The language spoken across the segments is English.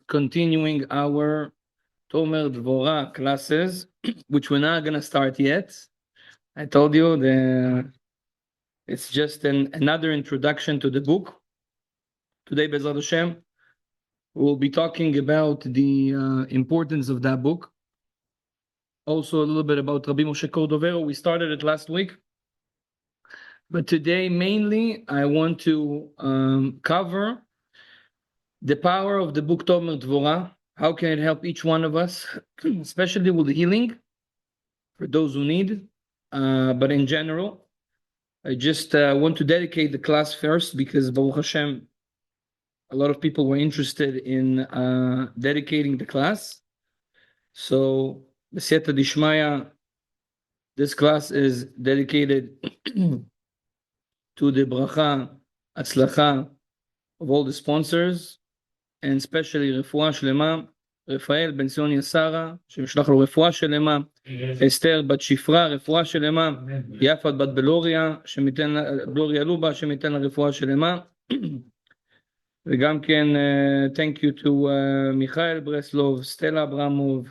Continuing our Tomer Devorah classes, which we're not going to start yet. I told you it's just another introduction to the book. Today, Bezrat Hashem, we'll be talking about the importance of that book. Also, a little bit about Rabbi Moshe Cordovero. We started it last week. But today, mainly, I want to cover the power of the book Tomer Devorah. How can it help each one of us, especially with healing, for those who need. But in general, I just want to dedicate the class first because Baruch Hashem, a lot of people were interested in dedicating the class. So, B'siyata Dishmaya, this class is dedicated to the bracha, atzlacha of all the sponsors, and especially רפואה שלמה, רפאל בן ציון יסרה, שמשלח לו רפואה שלמה, אסתר בת שפרה, רפואה שלמה, יפת בת בלוריה, בלוריה לובה, שמיתן לה רפואה שלמה, וגם כן, thank you to מיכאל ברסלוב, סטלה אברמוב,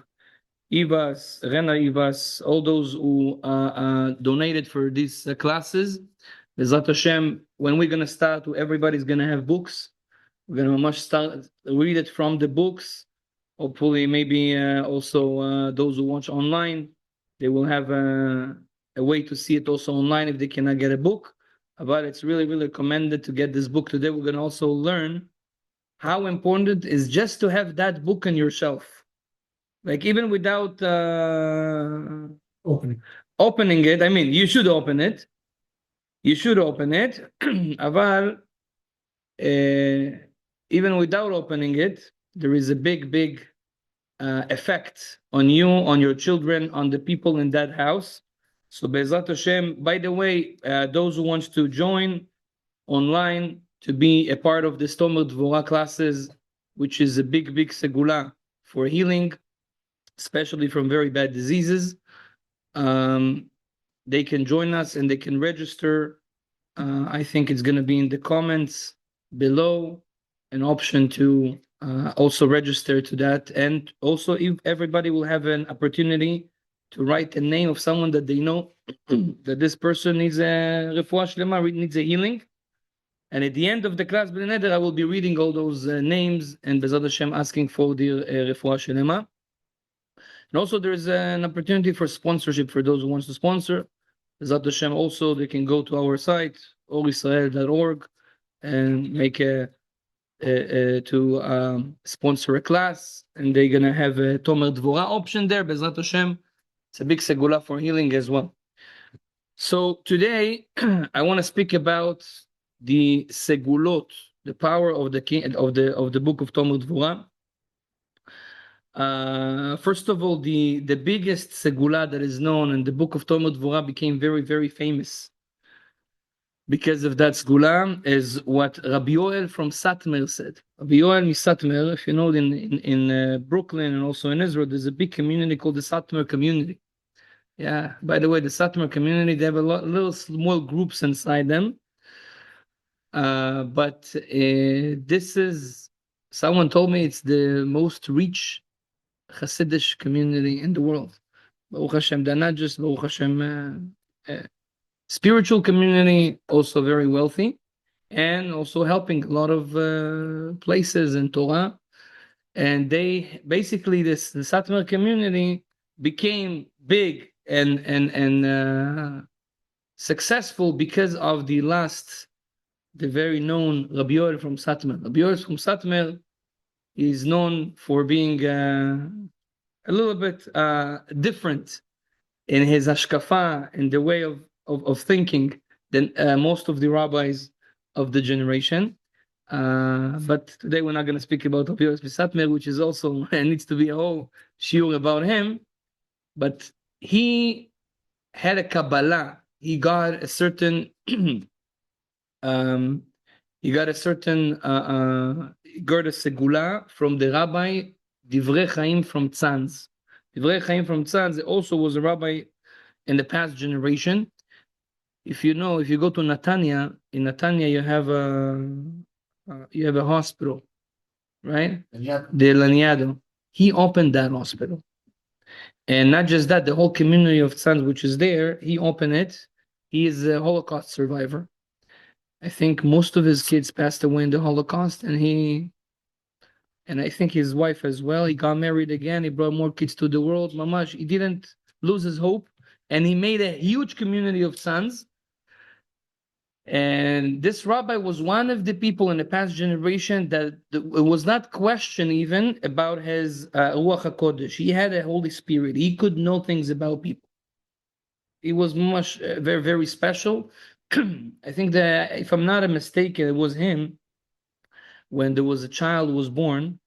Ivas, Rena Ivas, all those who donated for these classes. Bezrat Hashem, when we're going to start, everybody's going to have books. We're going to start read it from the books. Hopefully, maybe also those who watch online, they will have a way to see it also online if they cannot get a book. But it's really, really recommended to get this book today. We're going to also learn how important it is just to have that book on your shelf. Like even without opening it, I mean, you should open it. You should open it. Aval, even without opening it, there is a big effect on you, on your children, on the people in that house. So Be'ezrat Hashem, by the way, those who want to join online to be a part of the Tomer Devorah classes, which is a big segula for healing, especially from very bad diseases, they can join us and they can register. I think it's going to be in the comments below, an option to also register to that. And also, if everybody will have an opportunity to write the name of someone that they know that this person needs a refuah shlema, needs a healing. And at the end of the class, I will be reading all those names and Bezrat Hashem asking for the refuah shlema. And also, there is an opportunity for sponsorship for those who want to sponsor. Bezrat Hashem, also, they can go to our site, orisrael.org, and make to sponsor a class. And they're going to have a Tomer Devorah option there. Bezrat Hashem, it's a big segula for healing as well. So today, I want to speak about the segulot, the power of the book of Tomer Devorah. First of all, the biggest segula that is known in the book of Tomer Devorah became very famous because of that segula is what Rabbi Yoel from Satmar said. Rabbi Yoel Satmar, if you know, in Brooklyn and also in Israel, there's a big community called the Satmar community. Yeah, by the way, the Satmar community, they have a little small groups inside them. But this is, someone told me it's the most rich Hasidic community in the world. Baruch Hashem, they're not just Baruch Hashem spiritual community, also very wealthy, and also helping a lot of places in Torah. And they basically the Satmar community became big and successful because of the very known Rabbi Yoel from Satmar. Rabbi Yoel from Satmar is known for being a little bit different in his hashkafa, in the way of thinking than most of the rabbis of the generation. But today we're not going to speak about Rabbi Yoel Satmar, which is also needs to be a whole shiur about him. But he had a Kabbalah. He got a certain segula from the Rabbi Rabbi Chaim from Tzanz. Rabbi Chaim from Tzanz also was a rabbi in the past generation. If you go to Netanya, in Netanya you have a hospital. right? De Laniado. He opened that hospital. And not just that, the whole community of Tzanz, which is there, he opened it. He is a Holocaust survivor. I think most of his kids passed away in the Holocaust, and I think his wife as well. He got married again. He brought more kids to the world. Mamash, he didn't lose his hope, and he made a huge community of sons. And this rabbi was one of the people in the past generation that it was not questioned even about his Ruach HaKodesh. He had a Holy Spirit. He could know things about people. He was much very, very special. I think that, if I'm not mistaken, it was him when there was a child who was born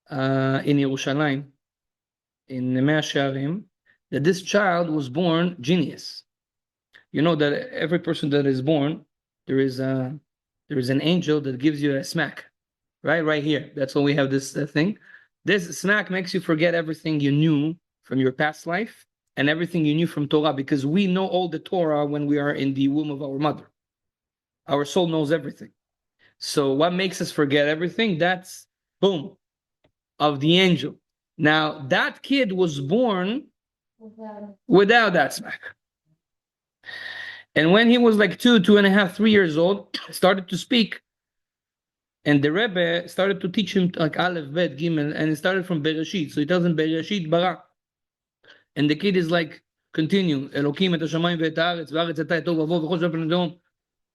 in Yerushalayim, in Mea Shearim, that this child was born genius. You know that every person that is born, there is an angel that gives you a smack, right here. That's why we have this thing. This smack makes you forget everything you knew from your past life and everything you knew from Torah, because we know all the Torah when we are in the womb of our mother. Our soul knows everything. So what makes us forget everything? That's boom, of the angel. Now, that kid was born without that smack. And when he was like 2.5, 3 years old, started to speak. And the Rebbe started to teach him like Aleph, Bet, Gimel, and it started from Bereshit. So he tells him Bereshit bara. And the kid is like, continue. Elokim et hashamayim ve'et haaretz v'haaretz atah tov v'avo v'chol shel pnei dom.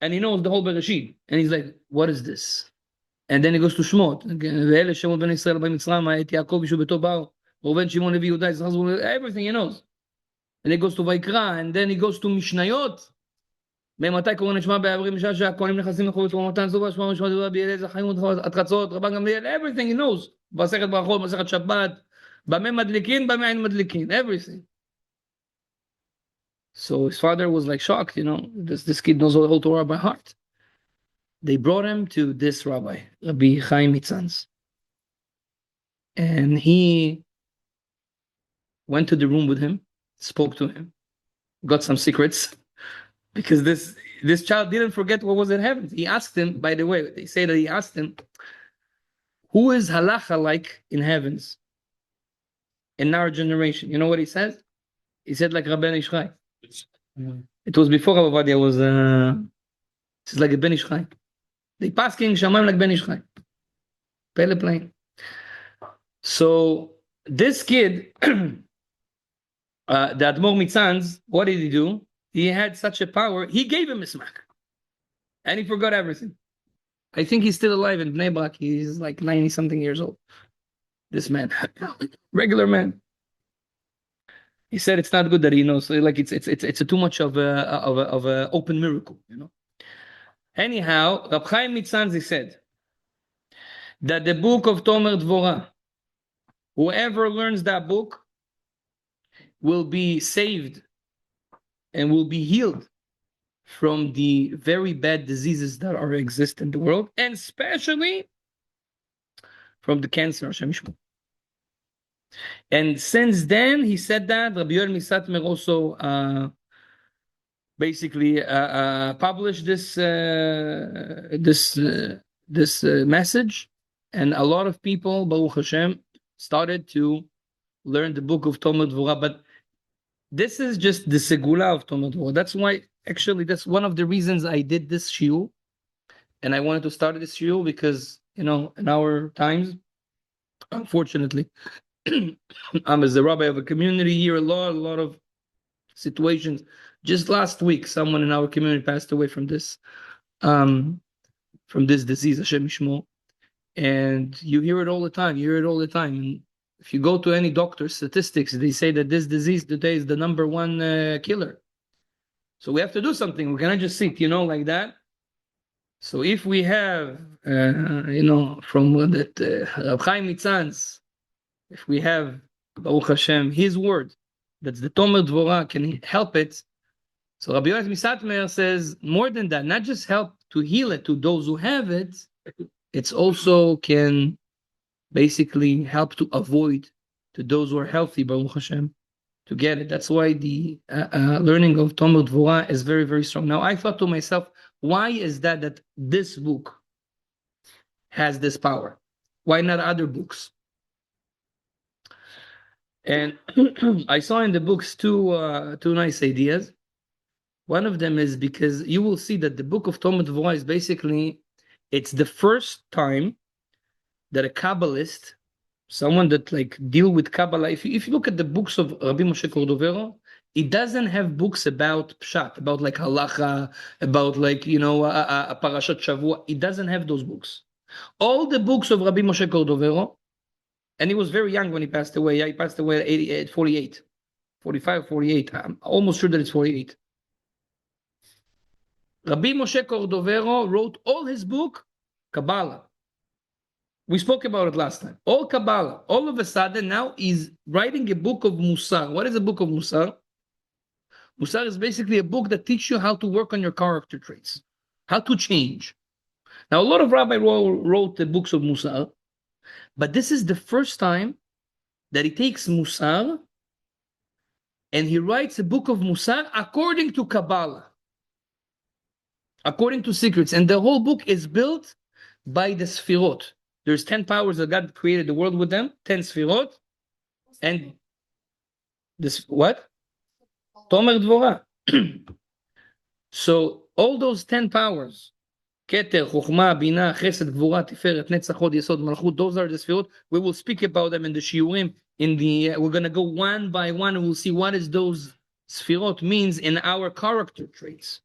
And he knows the whole Bereshit. And he's like, what is this? And then he goes to Shmot. Ve'ele Shemot ben Yisrael b'Mitzrayim et Yaakov yishu beto bao. Reuven Shimon Levi Yehuda Yisachar Zebulun. Everything he knows. And he goes to Vayikra. And then he goes to Mishnayot. ממתי קוראים נשמע בעברים בשעה שהכהנים נכנסים לחובת ומתן זובה שמע משמע דברה באליעזר חיים התחצות רבן גמליאל, everything he knows, מסכת ברכות, מסכת שבת, במה מדליקין, במה אין מדליקין, everything. So his father was like shocked, this kid knows the whole Torah by heart. They brought him to this rabbi, Rabbi Chaim of Tzanz, and he went to the room with him, spoke to him, got some secrets. Because this child didn't forget what was in heaven. He asked him, by the way, they say that he asked him, who is halacha like in heavens in our generation? You know what he says? He said like Rabbi Ishchai. It was before Rabbi Vadia was, it's like a Ben Ishchai. They passed King Shamayim like Ben Ishchai. Pele plain. So this kid, the Admor Mitzanz, what did he do? He had such a power, he gave him a smack. And he forgot everything. I think he's still alive in Bnei Brak. He's like 90-something years old. This man. Regular man. He said it's not good that he knows. So like it's too much of a open miracle, Anyhow, Rabbi Chaim of Tzanz, he said that the book of Tomer Devorah, whoever learns that book will be saved and will be healed from the very bad diseases that exist in the world, and especially from the cancer. And since then, he said that Rabbi Yoel Misatmer also basically published this message, and a lot of people, Baruch Hashem, started to learn the book of Tomer Devorah. But this is just the segula of Tomer Devorah. That's why, actually, that's one of the reasons I did this shiur, and I wanted to start this shiur because, in our times, unfortunately, I'm as the rabbi of a community here, a lot of situations. Just last week, someone in our community passed away from this disease, Hashem Yishmor, and you hear it all the time. And if you go to any doctor's statistics, they say that this disease today is the number one killer. So we have to do something. We cannot just sit, like that. So if we have, from that Rabbi Chaim of Tzanz, if we have, Baruch Hashem, his word, that's the Tomer Devorah, can help it. So Rabbi Yoel Misatmer says, more than that, not just help to heal it to those who have it, it's also can basically help to avoid to those who are healthy, Baruch Hashem, to get it. That's why the learning of Tomer Devorah is very, very strong. Now, I thought to myself, why is that this book has this power? Why not other books? And I saw in the books two nice ideas. One of them is because you will see that the book of Tomer Devorah is basically, it's the first time that a Kabbalist, someone that like deal with Kabbalah, if you look at the books of Rabbi Moshe Cordovero, it doesn't have books about Pshat, about like halacha, about like, a Parashat Shavua. It doesn't have those books. All the books of Rabbi Moshe Cordovero, and he was very young when he passed away. Yeah, he passed away at 48, 45, 48. I'm almost sure that it's 48. Rabbi Moshe Cordovero wrote all his book, Kabbalah. We spoke about it last time. All Kabbalah. All of a sudden now he's writing a book of Musar. What is a book of Musar? Musar is basically a book that teaches you how to work on your character traits, how to change. Now, a lot of rabbis wrote the books of Musar, but this is the first time that he takes Musar and he writes a book of Musar according to Kabbalah, according to secrets. And the whole book is built by the Sefirot. There's 10 powers that God created the world with them, 10 Sefirot. And this, what? Tomer Devorah. So all those 10 powers, Keter, Chokhmah, Binah, Chesed, Gvura, Tiferet, Netzach, Hod, Yesod, Malchut, those are the Sefirot. We will speak about them in the Shiurim. We're going to go one by one and we'll see what is those Sefirot means in our character traits.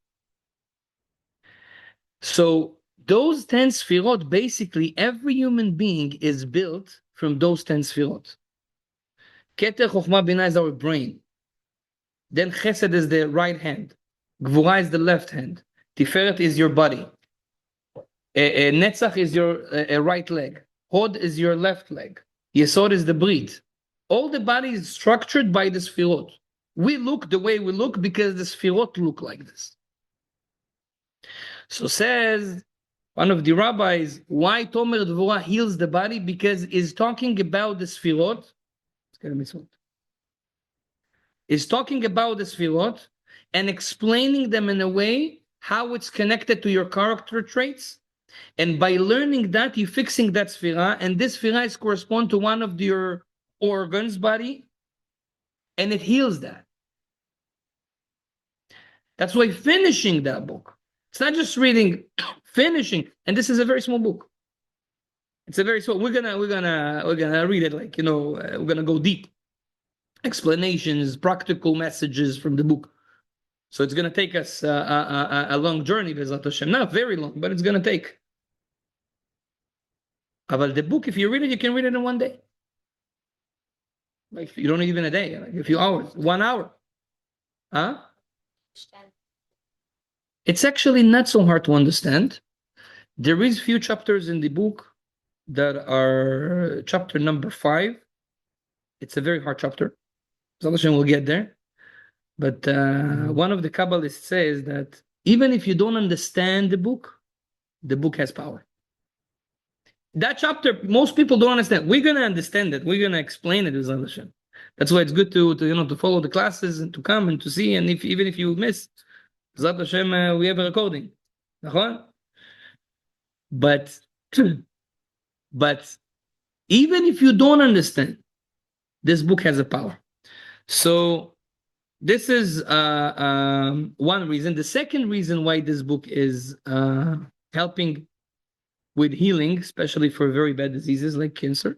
So those 10 Sefirot, basically every human being is built from those 10 Sefirot. Keter, Chokhmah, Binah is our brain. Then Chesed is the right hand. Gvura is the left hand. Tiferet is your body. Netzach is your right leg. Hod is your left leg. Yesod is the breed. All the body is structured by the Sefirot. We look the way we look because the Sefirot look like this. So says one of the rabbis, why Tomer Devorah heals the body? Because he's talking about the Sefirot. Is talking about the Sefirot and explaining them in a way how it's connected to your character traits. And by learning that, you're fixing that Sefirah, and this Sefirah is correspond to one of your organs, body, and it heals that. That's why finishing that book, it's not just reading, finishing, and this is a very small book. It's a very small. We're gonna read it like we're gonna go deep. Explanations, practical messages from the book. So it's going to take us a long journey, B'ezrat Hashem. Not very long, but it's going to take. But the book, if you read it, you can read it in one day. Like you don't need even a day, like a few hours, 1 hour. Huh? It's actually not so hard to understand. There is few chapters in the book that are chapter number 5. It's a very hard chapter. We'll get there. But one of the Kabbalists says that even if you don't understand the book has power. That chapter, most people don't understand. We're going to understand it. We're going to explain it with Hashem. That's why it's good to follow the classes and to come and to see. And even if you miss, Hashem, we have a recording. But even if you don't understand, this book has a power. So this is one reason. The second reason why this book is helping with healing, especially for very bad diseases like cancer,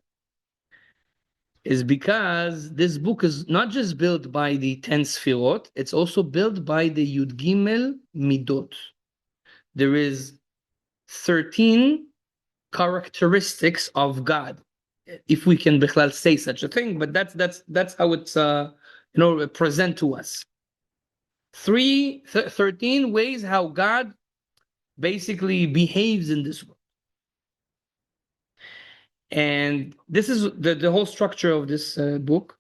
is because this book is not just built by the 10 Sefirot, it's also built by the Yud Gimel Middot. There is 13 characteristics of God, if we can say such a thing, but that's how it's present to us. 13 ways how God basically behaves in this world. And this is the whole structure of this book.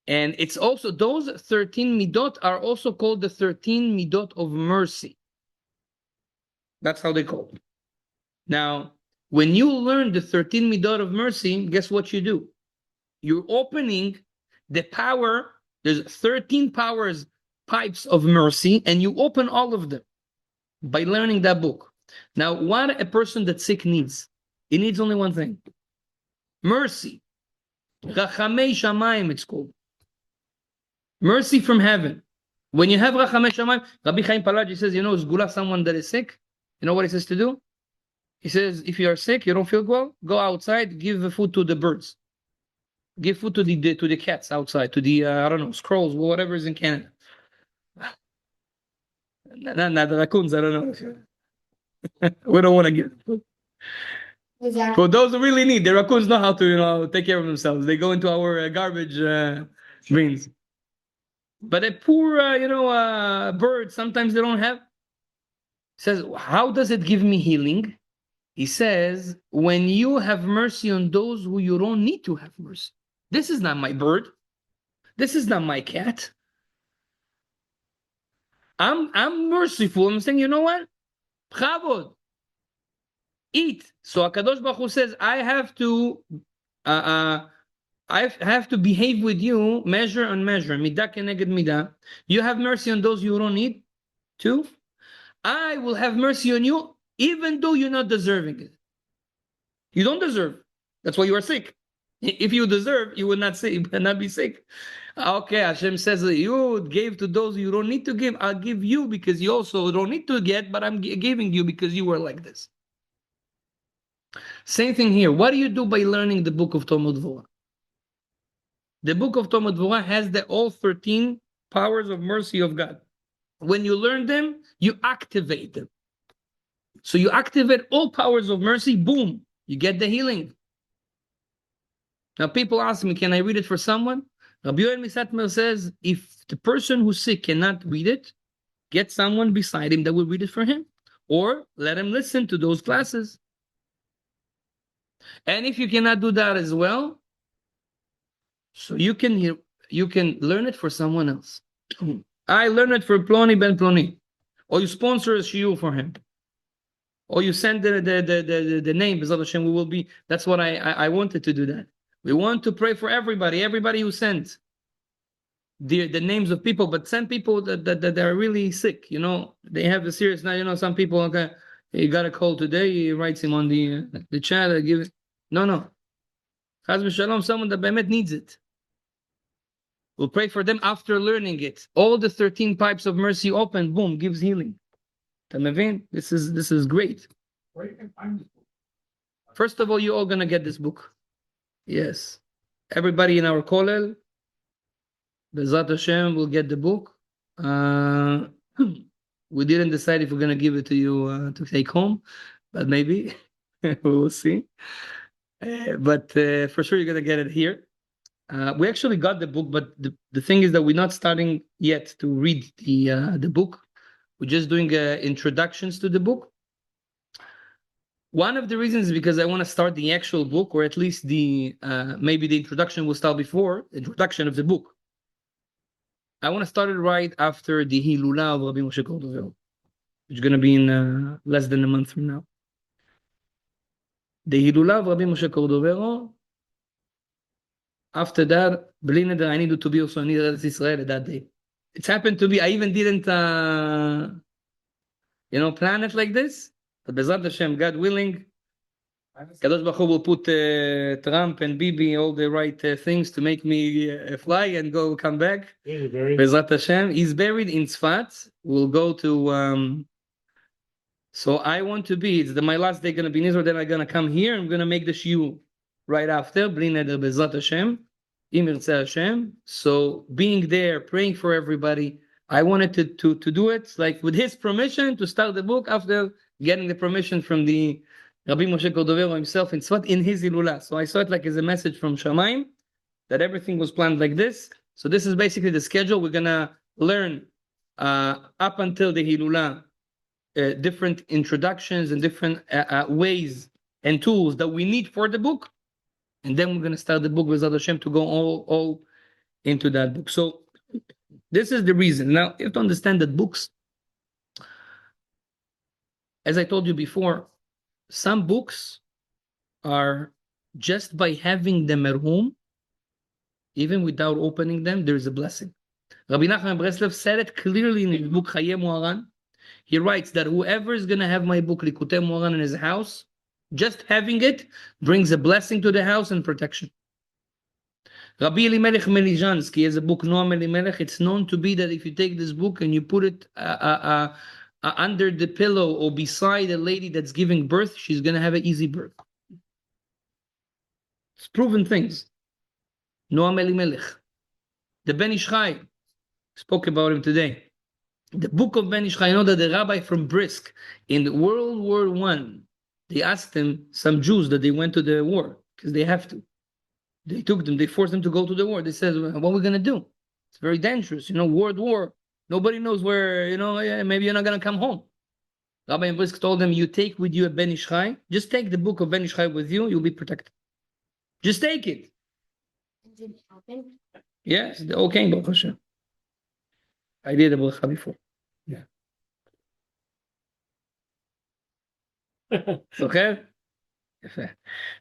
And it's also, those 13 middot are also called the 13 middot of mercy. That's how they call it. Now, when you learn the 13 middot of mercy, guess what you do? You're opening the power. There's 13 pipes of mercy, and you open all of them by learning that book. Now, what a person that's sick needs. It needs only one thing. Mercy. Rachamei Shamayim, it's called. Mercy from heaven. When you have Rachamei Shamayim, Rabbi Chaim says, segula, someone that is sick, you know what he says to do? He says, if you are sick, you don't feel well, go outside, give the food to the birds. Give food to the cats outside, to the, I don't know, squirrels, whatever is in Canada. Not the raccoons, I don't know. We don't want to give food. Exactly. For those who really need, the raccoons know how to, take care of themselves. They go into our garbage bins. But a poor, bird, sometimes they don't have. He says, how does it give me healing? He says, when you have mercy on those who you don't need to have mercy. This is not my bird. This is not my cat. I'm merciful. I'm saying, you know what? Chavod. Eat. So HaKadosh Baruch Hu says, I have to behave with you, measure on measure. Midah keneged midah. You have mercy on those you don't need to. I will have mercy on you, even though you're not deserving it. You don't deserve. That's why you are sick. If you deserve, you would not be sick. Okay, Hashem says you gave to those you don't need to give. I'll give you because you also don't need to get, but I'm giving you because you were like this. Same thing here. What do you do by learning the book of Tomer Devorah? The book of Tomer Devorah has all 13 powers of mercy of God. When you learn them, you activate them. So you activate all powers of mercy, boom, you get the healing. Now people ask me, can I read it for someone? Rabbi Yoel Misatmer says, if the person who's sick cannot read it, get someone beside him that will read it for him. Or let him listen to those classes. And if you cannot do that as well, so you can learn it for someone else. I learned it for Ploni Ben Ploni. Or you sponsor a shiur for him. Or you send the name, B'ezrat Hashem, we will be. That's what I wanted to do that. We want to pray for everybody who sent the names of people, but send people that are really sick. They have a serious, now, some people, okay, he got a call today, he writes him on the chat, I give it. No. Chaz v'shalom, someone that Be'emet needs it. We'll pray for them after learning it. All the 13 pipes of mercy open, boom, gives healing. This is great. Where you can find this book? First of all, you're all gonna get this book. Yes. Everybody in our kollel, B'ezrat Hashem, will get the book. We didn't decide if we're gonna give it to you to take home, but maybe we will see. But for sure, you're gonna get it here. We actually got the book, but the thing is that we're not starting yet to read the book. We're just doing introductions to the book. One of the reasons is because I want to start the actual book, or at least maybe the introduction will start before the introduction of the book. I want to start it right after the Hilulah of Rabbi Moshe Cordovero, which is going to be in less than a month from now. The Hilulah of Rabbi Moshe Cordovero. After that, bli neder, I needed to be also in Eretz Israel that day. It's happened to be, I even didn't, plan it like this. But B'ezrat Hashem, God willing, Kadosh Baruch Hu will put Trump and Bibi, all the right things to make me fly and come back. B'ezrat Hashem. He's buried in Tzfat. We'll go to, so I want to be, it's my last day going to be in Israel, then I'm going to come here, I'm going to make the shiur right after, bli neder B'ezrat Hashem, im yirtzeh Hashem. So being there, praying for everybody, I wanted to do it like with his permission to start the book after getting the permission from the Rabbi Moshe Cordovero himself in Tzfat in his Hilulah. So I saw it like as a message from Shamayim that everything was planned like this. So this is basically the schedule. We're gonna learn up until the Hilulah different introductions and different ways and tools that we need for the book. And then we're going to start the book with B'ezrat Hashem to go all into that book. So this is the reason. Now, you have to understand that books, as I told you before, some books are just by having them at home, even without opening them, there is a blessing. Rabbi Nachman of Breslev said it clearly in his book Chayei Moharan. He writes that whoever is going to have my book Likutei Moharan in his house, Just having it brings a blessing to the house and protection. Rabbi Elimelech Melijansky has a book, Noam Elimelech. It's known to be that if you take this book and you put it under the pillow or beside a lady that's giving birth, she's going to have an easy birth. It's proven things. Noam Elimelech. The Ben Ish Chai, spoke about him today. The book of Ben Ish Chai, you know that the rabbi from Brisk in World War I, they asked him, some Jews, that they went to the war because they have to. They took them, they forced them to go to the war. They said, what are we going to do? It's very dangerous, world war. Nobody knows where, maybe you're not going to come home. Rabbi Brisk told them, you take with you a Ben Ish Chai, just take the book of Ben Ish Chai with you, you'll be protected. Just take it. Did it happen? Yes, okay, Baruch Hashem. I did a bracha before. Yeah. Okay?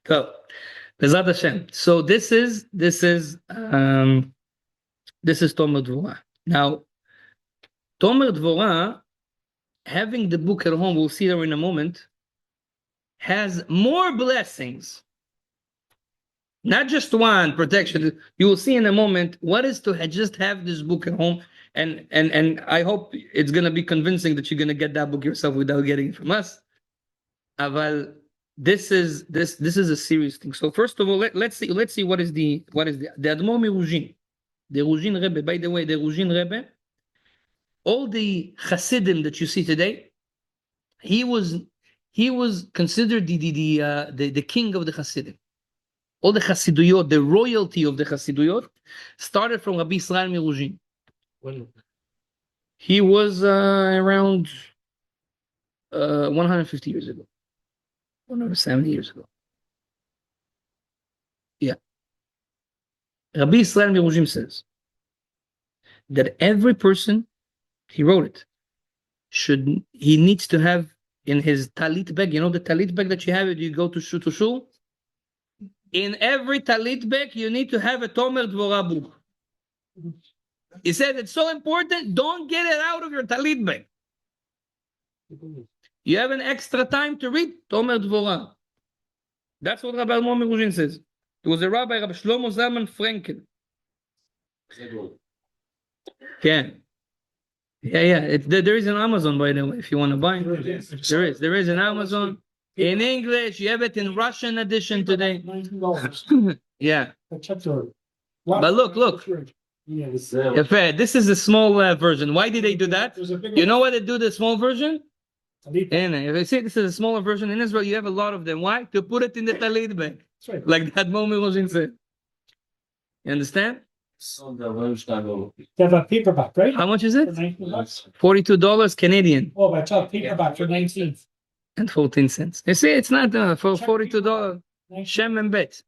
So, Bezrat Hashem. So this is Tomer Devorah. Now, Tomer Devorah, having the book at home, we'll see there in a moment, has more blessings. Not just one protection. You will see in a moment what is to just have this book at home, and I hope it's going to be convincing that you're going to get that book yourself without getting it from us. Aval, this is a serious thing. So first of all, let's see what is the Admor Miruzhin, the Ruzhin Rebbe. By the way, the Ruzhin Rebbe, all the Hasidim that you see today, he was considered the king of the Hasidim. All the Chassiduyot, the royalty of the Chassiduyot, started from Rabbi Israel Miruzhin. He was around 150 years ago, 170 years ago. Yeah. Rabbi Israel Miruzhin says that every person, he wrote it, he needs to have in his talit bag, the talit bag that you have if you go to shul. In every talit bag, you need to have a Tomer Devorah book. He said it's so important, don't get it out of your talit bag. You have an extra time to read Tomer Devorah. That's what Rabbi Admor Miruzhin says. There was a rabbi, Rabbi Shlomo Zalman Frankel. Yeah. There is an Amazon, by the way, if you want to buy it. There is an Amazon. In English, you have it in Russian edition today. Yeah. But look. This is a small version. Why did they do that? You know why they do the small version? And if you see, this is a smaller version. In Israel, you have a lot of them. Why? To put it in the talit bag. Right. Like that moment Miruzhin said. You understand? They have a paperback, right? How much is it? For $19. $42 Canadian. Oh, but I saw a paperback for 19. And 14 cents. You see, it's not for $42. Shem and Bet.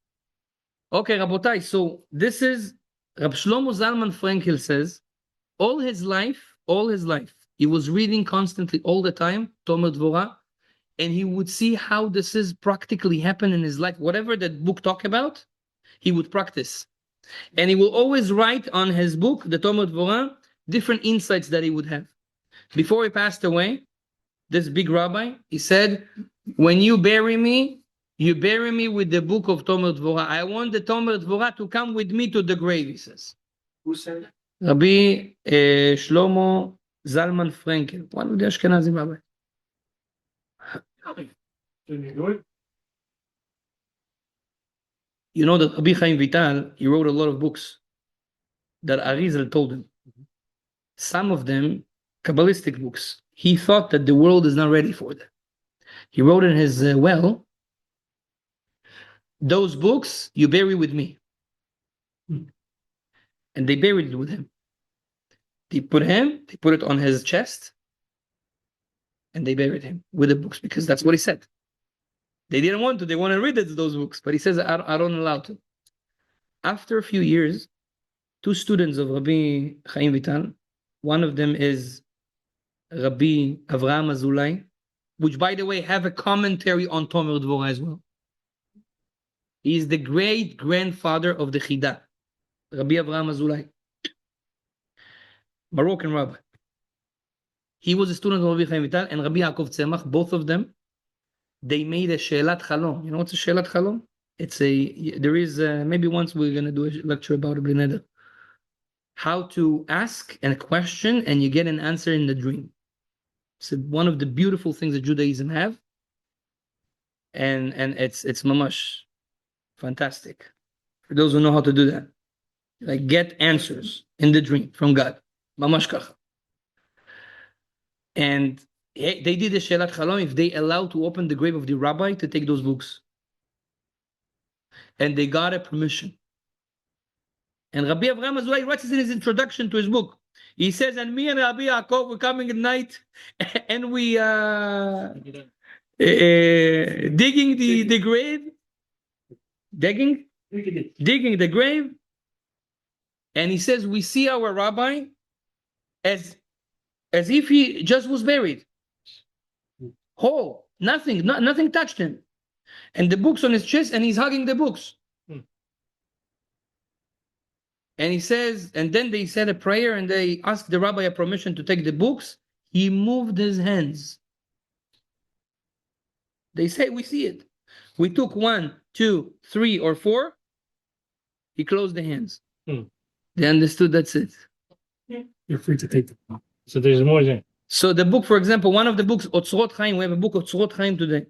Okay, Rabotai. So this is Rab Shlomo Zalman Frankel says, all his life, he was reading constantly all the time, Tomer Devorah, and he would see how this is practically happen in his life. Whatever that book talk about, he would practice. And he will always write on his book, the Tomer Devorah, different insights that he would have. Before he passed away, this big rabbi, he said, when you bury me with the book of Tomer Devorah. I want the Tomer Devorah to come with me to the grave, he says. Who said that? Rabbi Shlomo Zalman Frankel, one of the Ashkenazi rabbis. Did you do it? You know that Rabbi Chaim Vital, he wrote a lot of books that Arizal told him. Some of them, Kabbalistic books. He thought that the world is not ready for that. He wrote in his those books you bury with me. And they buried it with him. They put it on his chest, and they buried him with the books because that's what he said. They didn't want to. They want to read those books, but he says, I don't allow to. After a few years, two students of Rabbi Chaim Vital, one of them is Rabbi Avraham Azulai, which, by the way, have a commentary on Tomer Devorah as well. He is the great-grandfather of the Chida, Rabbi Avraham Azulai, Moroccan rabbi. He was a student of Rabbi Chaim Vital and Rabbi Yaakov Tzemach, both of them. they made a she'elat chalom. You know what's a she'elat chalom? There is, maybe once we're going to do a lecture about it, B'neder. How to ask a question and you get an answer in the dream. It's one of the beautiful things that Judaism have. And it's mamash fantastic. For those who know how to do that. Like get answers in the dream from God. Mamash kacha. And they did a she'elat chalom if they allowed to open the grave of the rabbi to take those books. And they got a permission. And Rabbi Avraham Azulai writes this in his introduction to his book. He says, and me and Rabbi Yaakov were coming at night and we digging the grave. Digging the grave. And he says, we see our rabbi as if he just was buried. Whole. Nothing touched him. And the books on his chest, and he's hugging the books. And he says, and then they said a prayer and they asked the rabbi a permission to take the books. He moved his hands. They say, we see it. We took 1, 2, 3, or 4. He closed the hands. They understood that's it. You're free to take them. So there's more there. So the book, for example, one of the books, Otzrot Chaim, we have a book of Otzrot Chaim today.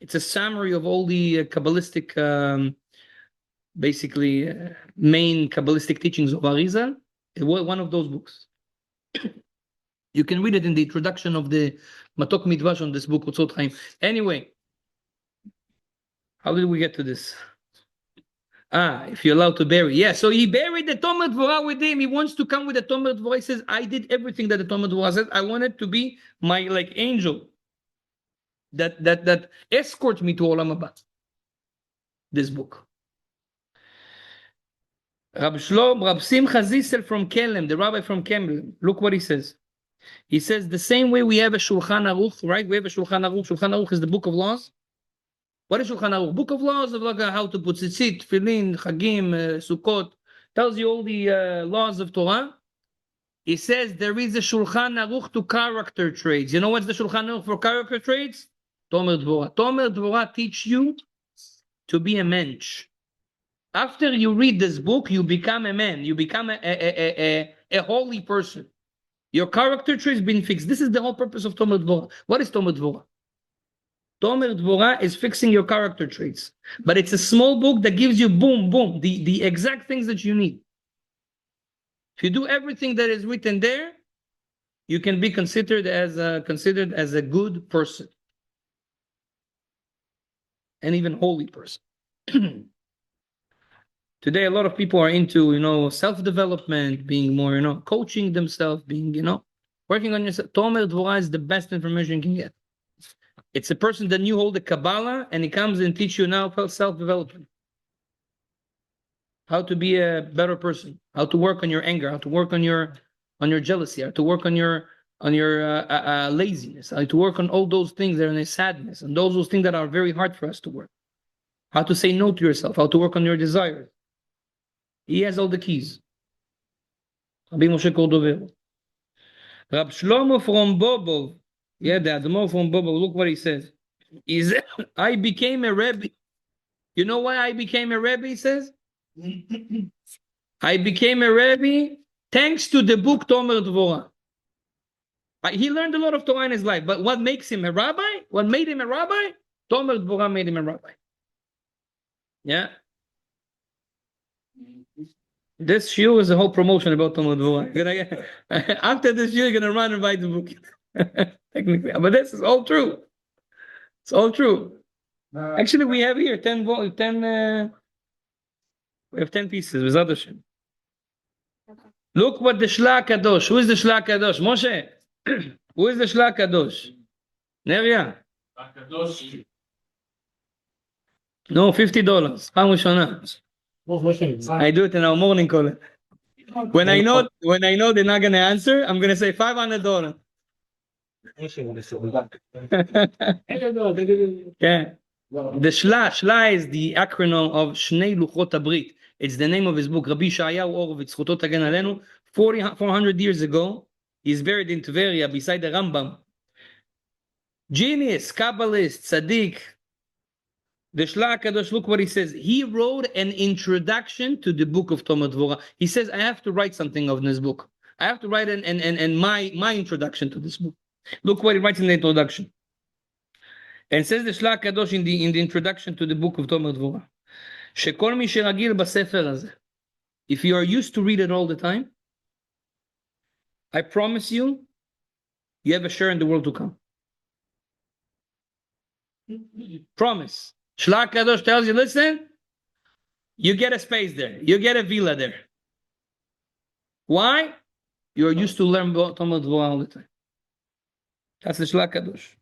It's a summary of all the Kabbalistic main Kabbalistic teachings of Arizal. It was one of those books. You can read it in the introduction of the Matok Midvash on this book, Otzot Chaim. Anyway, how did we get to this? If you're allowed to bury. Yeah, so he buried the Tomer Devorah with him. He wants to come with the Tomer Devorah. He says, I did everything that the Tomer Devorah says. I wanted to be my angel that escorts me to Olam Haba. This book. Rab Simcha Zissel from Kelm, the rabbi from Kelm, look what he says. He says, the same way we have a Shulchan Aruch, right? We have a Shulchan Aruch. Shulchan Aruch is the book of laws. What is Shulchan Aruch? Book of laws of how to put tzitzit, tefillin, chagim, sukkot. Tells you all the laws of Torah. He says there is a Shulchan Aruch to character traits. You know what's the Shulchan Aruch for character traits? Tomer Devorah. Tomer Devorah teach you to be a mensch. After you read this book, you become a man. You become a holy person. Your character trait has been fixed. This is the whole purpose of Tomer Devorah. What is Tomer Devorah? Tomer Devorah is fixing your character traits. But it's a small book that gives you boom, boom, the exact things that you need. If you do everything that is written there, you can be considered as a good person. And even holy person. Today, a lot of people are into, self-development, being more, coaching themselves, being, working on yourself. Tomer Devorah is the best information you can get. It's a person that you hold the Kabbalah, and he comes and teach you now self-development. How to be a better person, how to work on your anger, how to work on your jealousy, how to work on your laziness, how to work on all those things that are in a sadness, and those things that are very hard for us to work. How to say no to yourself, how to work on your desires. He has all the keys. Rabbi Moshe Cordovero. Rab Shlomo from Bobov. Yeah, the Admor from Bobov. Look what he says. I became a Rebbe. You know why I became a Rebbe, he says? I became a Rebbe thanks to the book Tomer Devorah. He learned a lot of Torah in his life, but what makes him a rabbi? What made him a rabbi? Tomer Devorah made him a rabbi. Yeah. This shiur is a whole promotion about Tomer Devorah. After this shiur, you're going to run and buy the book. Technically. But this is all true. It's all true. Actually, we have here 10 we have 10 pieces with other shit. Look what the Shla Kadosh. Who is the Shla Kadosh? Moshe. Who is the Shla Kadosh? Neria. No, $50. פעם ראשונה. I do it in our morning call. When I know they're not gonna answer, I'm gonna say $500. Yeah. The Shla is the acronym of Shnei Luchot HaBrit. It's the name of his book. Rabbi Yeshayahu Horowitz, Zchuto Tagen Aleinu. 400 years ago, he's buried in Tveria beside the Rambam. Genius, Kabbalist, Tzaddik. The Shlach Kadosh, look what he says. He wrote an introduction to the book of Tomer Devorah. He says, I have to write something of this book. I have to write my introduction to this book. Look what he writes in the introduction. And says the Shlach Kadosh in the introduction to the book of Tomer Devorah. שכל מי שרגיל בספר הזה, if you are used to read it all the time, I promise you, you have a share in the world to come. Promise. Shlach Kadosh tells you, listen, you get a space there. You get a villa there. Why? You are used to learn about Tomer Devorah all the time. That's the Shlach Kadosh.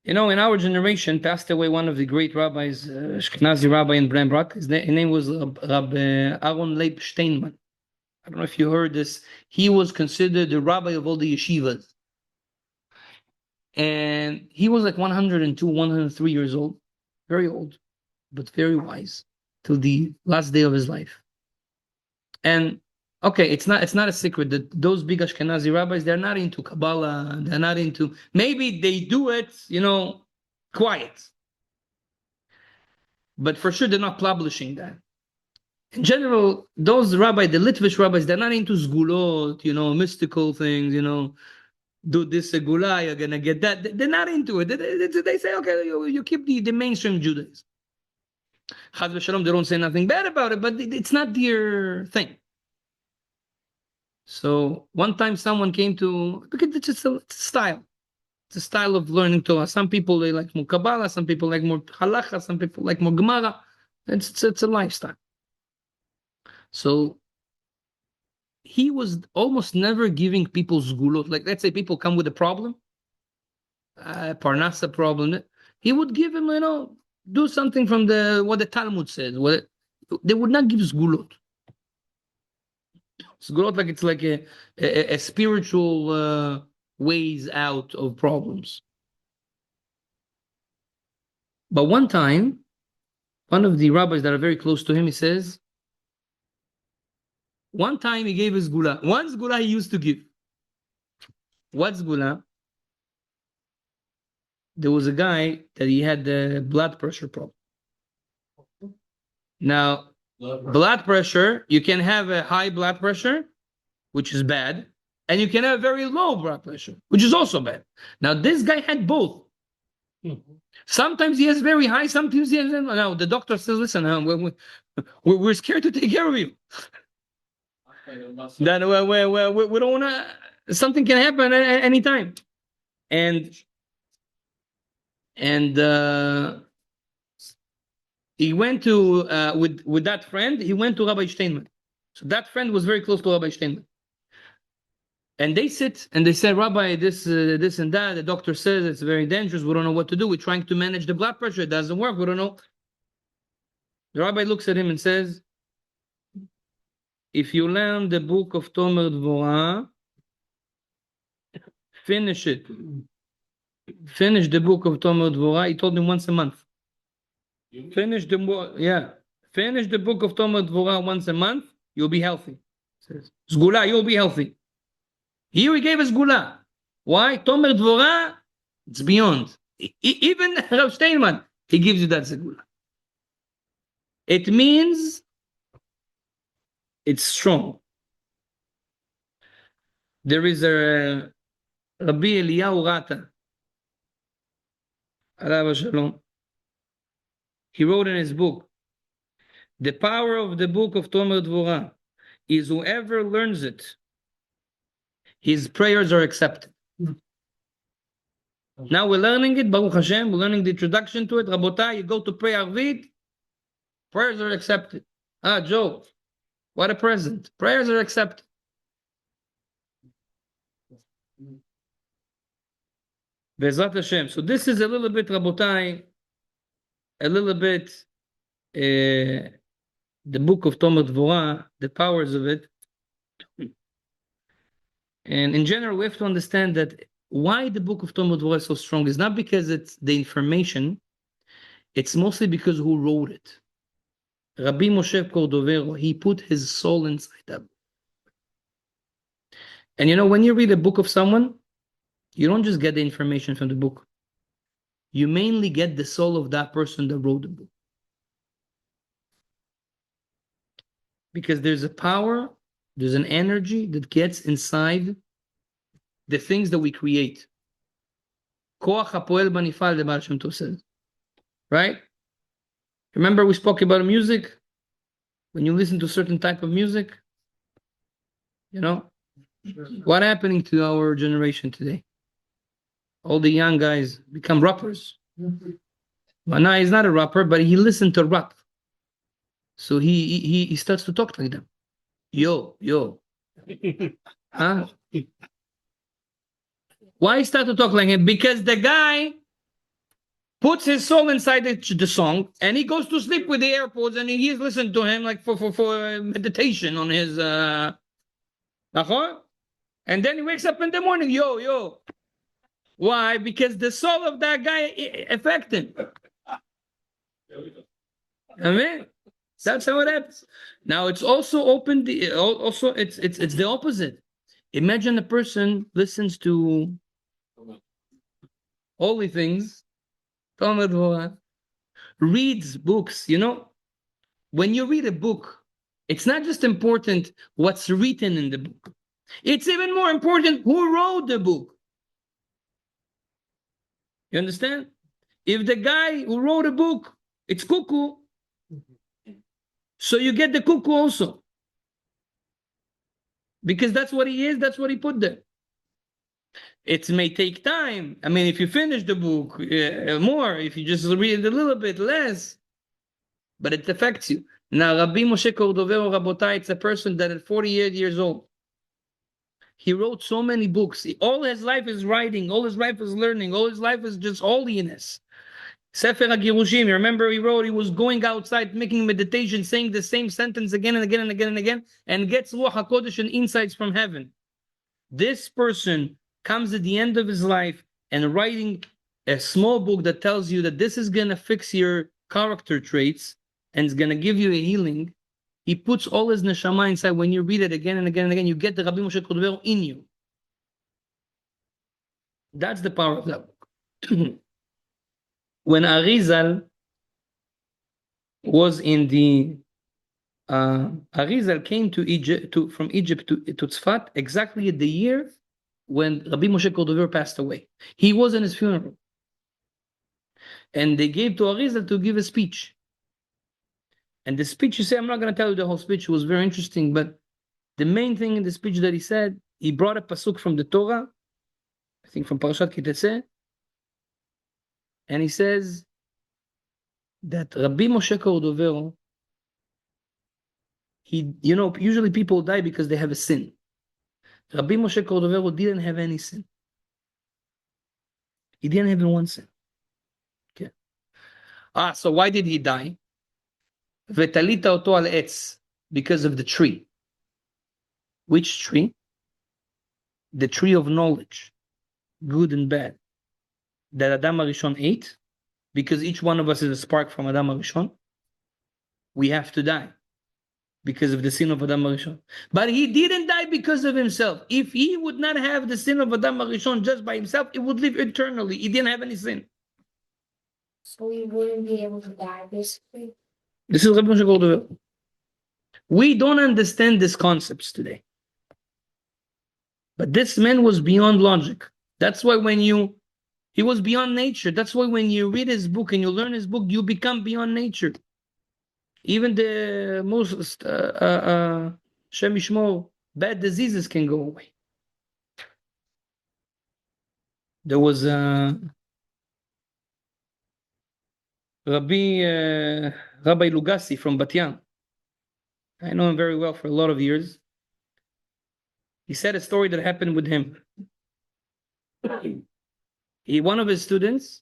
You know, in our generation, passed away one of the great rabbis, Ashkenazi rabbi in Bnei Brak. His name was Rabbi Aaron Leib Steinman. I don't know if you heard this. He was considered the rabbi of all the yeshivas. And he was like 102, 103 years old. Very old, but very wise till the last day of his life. And okay, it's not a secret that those big Ashkenazi rabbis, they're not into Kabbalah, they're not into, maybe they do it, quiet. But for sure, they're not publishing that. In general, those rabbis, the Litvish rabbis, they're not into segulot, mystical things, do this segula, you're going to get that. They're not into it. They say, okay, you keep the mainstream Judaism. Chaz v'shalom, they don't say nothing bad about it, but it's not their thing. So one time someone came to, because it's just a style. It's a style of learning Torah. Some people, they like more Kabbalah, some people like more halacha, some people like more Gemara. It's a lifestyle. So he was almost never giving people segulot. Like, let's say people come with a problem, parnasa problem. He would give him, do something from what the Talmud says. They would not give segulot. Segulot, like it's like a spiritual ways out of problems. But one time, one of the rabbis that are very close to him, he says, one time he gave his segula. One segula he used to give. What segula? There was a guy that he had the blood pressure problem. Now, blood pressure, you can have a high blood pressure, which is bad, and you can have very low blood pressure, which is also bad. Now, this guy had both. Sometimes he has very high, sometimes he has. Now, the doctor says, listen, we're scared to take care of you. That we don't want to, something can happen at any time. And he went to, with that friend, he went to Rabbi Steinman. So that friend was very close to Rabbi Steinman. And they sit and they say, Rabbi, this and that, the doctor says it's very dangerous. We don't know what to do. We're trying to manage the blood pressure. It doesn't work. We don't know. The rabbi looks at him and says, if you learn the book of Tomer Devorah, finish it. Finish the book of Tomer Devorah. He told him once a month. Finish the book of Tomer Devorah once a month. You'll be healthy. Says segula, you'll be healthy. Here he gave us segula. Why? Tomer Devorah, it's beyond. Even Rav Steinman, he gives you that segula. It means it's strong. There is a Rabbi Eliyahu Rata, Alav Shalom. He wrote in his book, the power of the book of Tomer Devorah is whoever learns it, his prayers are accepted. Now we're learning it, Baruch Hashem, we're learning the introduction to it. Rabotai, you go to pray Arvit, prayers are accepted. Joe, what a present. Prayers are accepted. Be'ezrat Hashem. So this is a little bit, Rabotai, a little bit the book of Tomer Devorah, the powers of it. And in general, we have to understand that why the book of Tomer Devorah is so strong is not because it's the information, it's mostly because who wrote it. Rabbi Moshe Cordovero, he put his soul inside that. And when you read a book of someone, You don't just get the information from the book. You mainly get the soul of that person that wrote the book. Because there's a power, there's an energy that gets inside the things that we create. Koach hapoel banifal, the Baal Shem Tov says. Right? Remember we spoke about music? When you listen to a certain type of music, you know, what happening to our generation today? All the young guys become rappers. But now he's not a rapper, but he listened to rap. So he starts to talk like them. Yo. Huh? Why he start to talk like him? Because the guy puts his soul inside the song, and he goes to sleep with the AirPods, and he's listening to him like for meditation on his and then he wakes up in the morning, yo. Why? Because the soul of that guy affected him. I mean, that's how it happens. Now it's also open. It's the opposite. Imagine a person listens to holy things, Tomer Devorah, reads books. You know, when you read a book, it's not just important what's written in the book. It's even more important who wrote the book. You understand? If the guy who wrote a book, it's cuckoo, so you get the cuckoo also. Because that's what he is, that's what he put there. It may take time. I mean, if you finish the book, more. If you just read a little bit, less. But it affects you. Now, Rabbi Moshe Cordovero, Rabotai, it's a person that at 48 years old, he wrote so many books. All his life is writing. All his life is learning. All his life is just holiness. Sefer HaGirushim, remember he wrote, he was going outside, making meditation, saying the same sentence again and again and again and again, and gets Ruach HaKodesh and insights from heaven. This person comes at the end of his life and writing a small book that tells you that this is going to fix your character traits and it's going to give you a healing. He puts all his neshama inside. When you read it again and again and again, you get the Rabbi Moshe Cordovero in you. That's the power of that book. When Arizal was in the Arizal came to Egypt from Egypt to Tzfat exactly at the year when Rabbi Moshe Cordovero passed away. He was in his funeral, and they gave to Arizal to give a speech. And the speech, you say, I'm not going to tell you the whole speech. It was very interesting, but the main thing in the speech that he said, he brought a pasuk from the Torah, I think from Parashat Kitetse, and he says that Rabbi Moshe Cordovero, usually people die because they have a sin. Rabbi Moshe Cordovero didn't have any sin. He didn't have one sin. Okay. So why did he die? Vetalita oto al etz, because of the tree. Which tree? The tree of knowledge, good and bad, that Adam HaRishon ate, because each one of us is a spark from Adam HaRishon. We have to die because of the sin of Adam HaRishon. But he didn't die because of himself. If he would not have the sin of Adam HaRishon just by himself, he would live eternally. He didn't have any sin. So he wouldn't be able to die, basically. This is Rabbi Moshe Cordovero. We don't understand these concepts today. But this man was beyond logic. That's why he was beyond nature. That's why when you read his book and you learn his book, you become beyond nature. Even the most Shem Yishmor, bad diseases can go away. There was Rabbi Lugassi from Bat Yam. I know him very well for a lot of years. He said a story that happened with him. One of his students,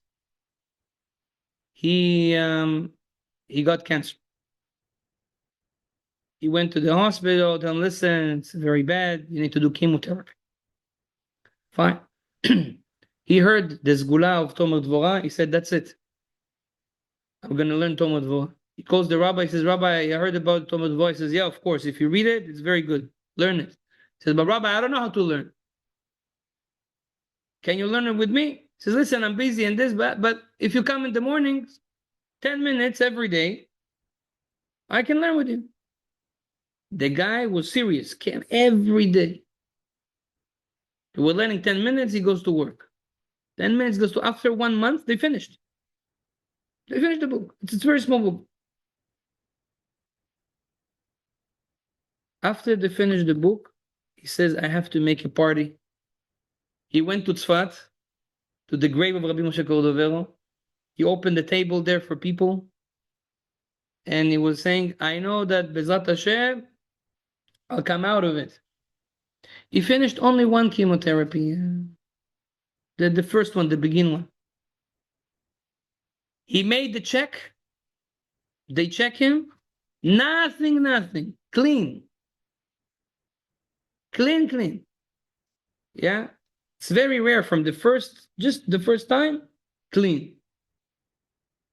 he got cancer. He went to the hospital, told him, listen, it's very bad. You need to do chemotherapy. Fine. He heard the segula of Tomer Devorah. He said, that's it. I'm going to learn Tomer Devorah. He calls the rabbi. He says, Rabbi, I heard about Tomer Devorah. He says, yeah, of course. If you read it, it's very good. Learn it. He says, but Rabbi, I don't know how to learn. Can you learn it with me? He says, listen, I'm busy and this, but if you come in the morning, 10 minutes every day, I can learn with you. The guy was serious, came every day. We're learning 10 minutes, he goes to work. 10 minutes goes to, after 1 month, they finished. They finished the book. It's a very small book. After they finished the book, he says, I have to make a party. He went to Tzfat, to the grave of Rabbi Moshe Cordovero. He opened the table there for people. And he was saying, I know that Bezat Hashem, I'll come out of it. He finished only one chemotherapy. The first one, the begin one. He made the check. They check him. Nothing. Clean. Clean. Yeah. It's very rare from just the first time, clean.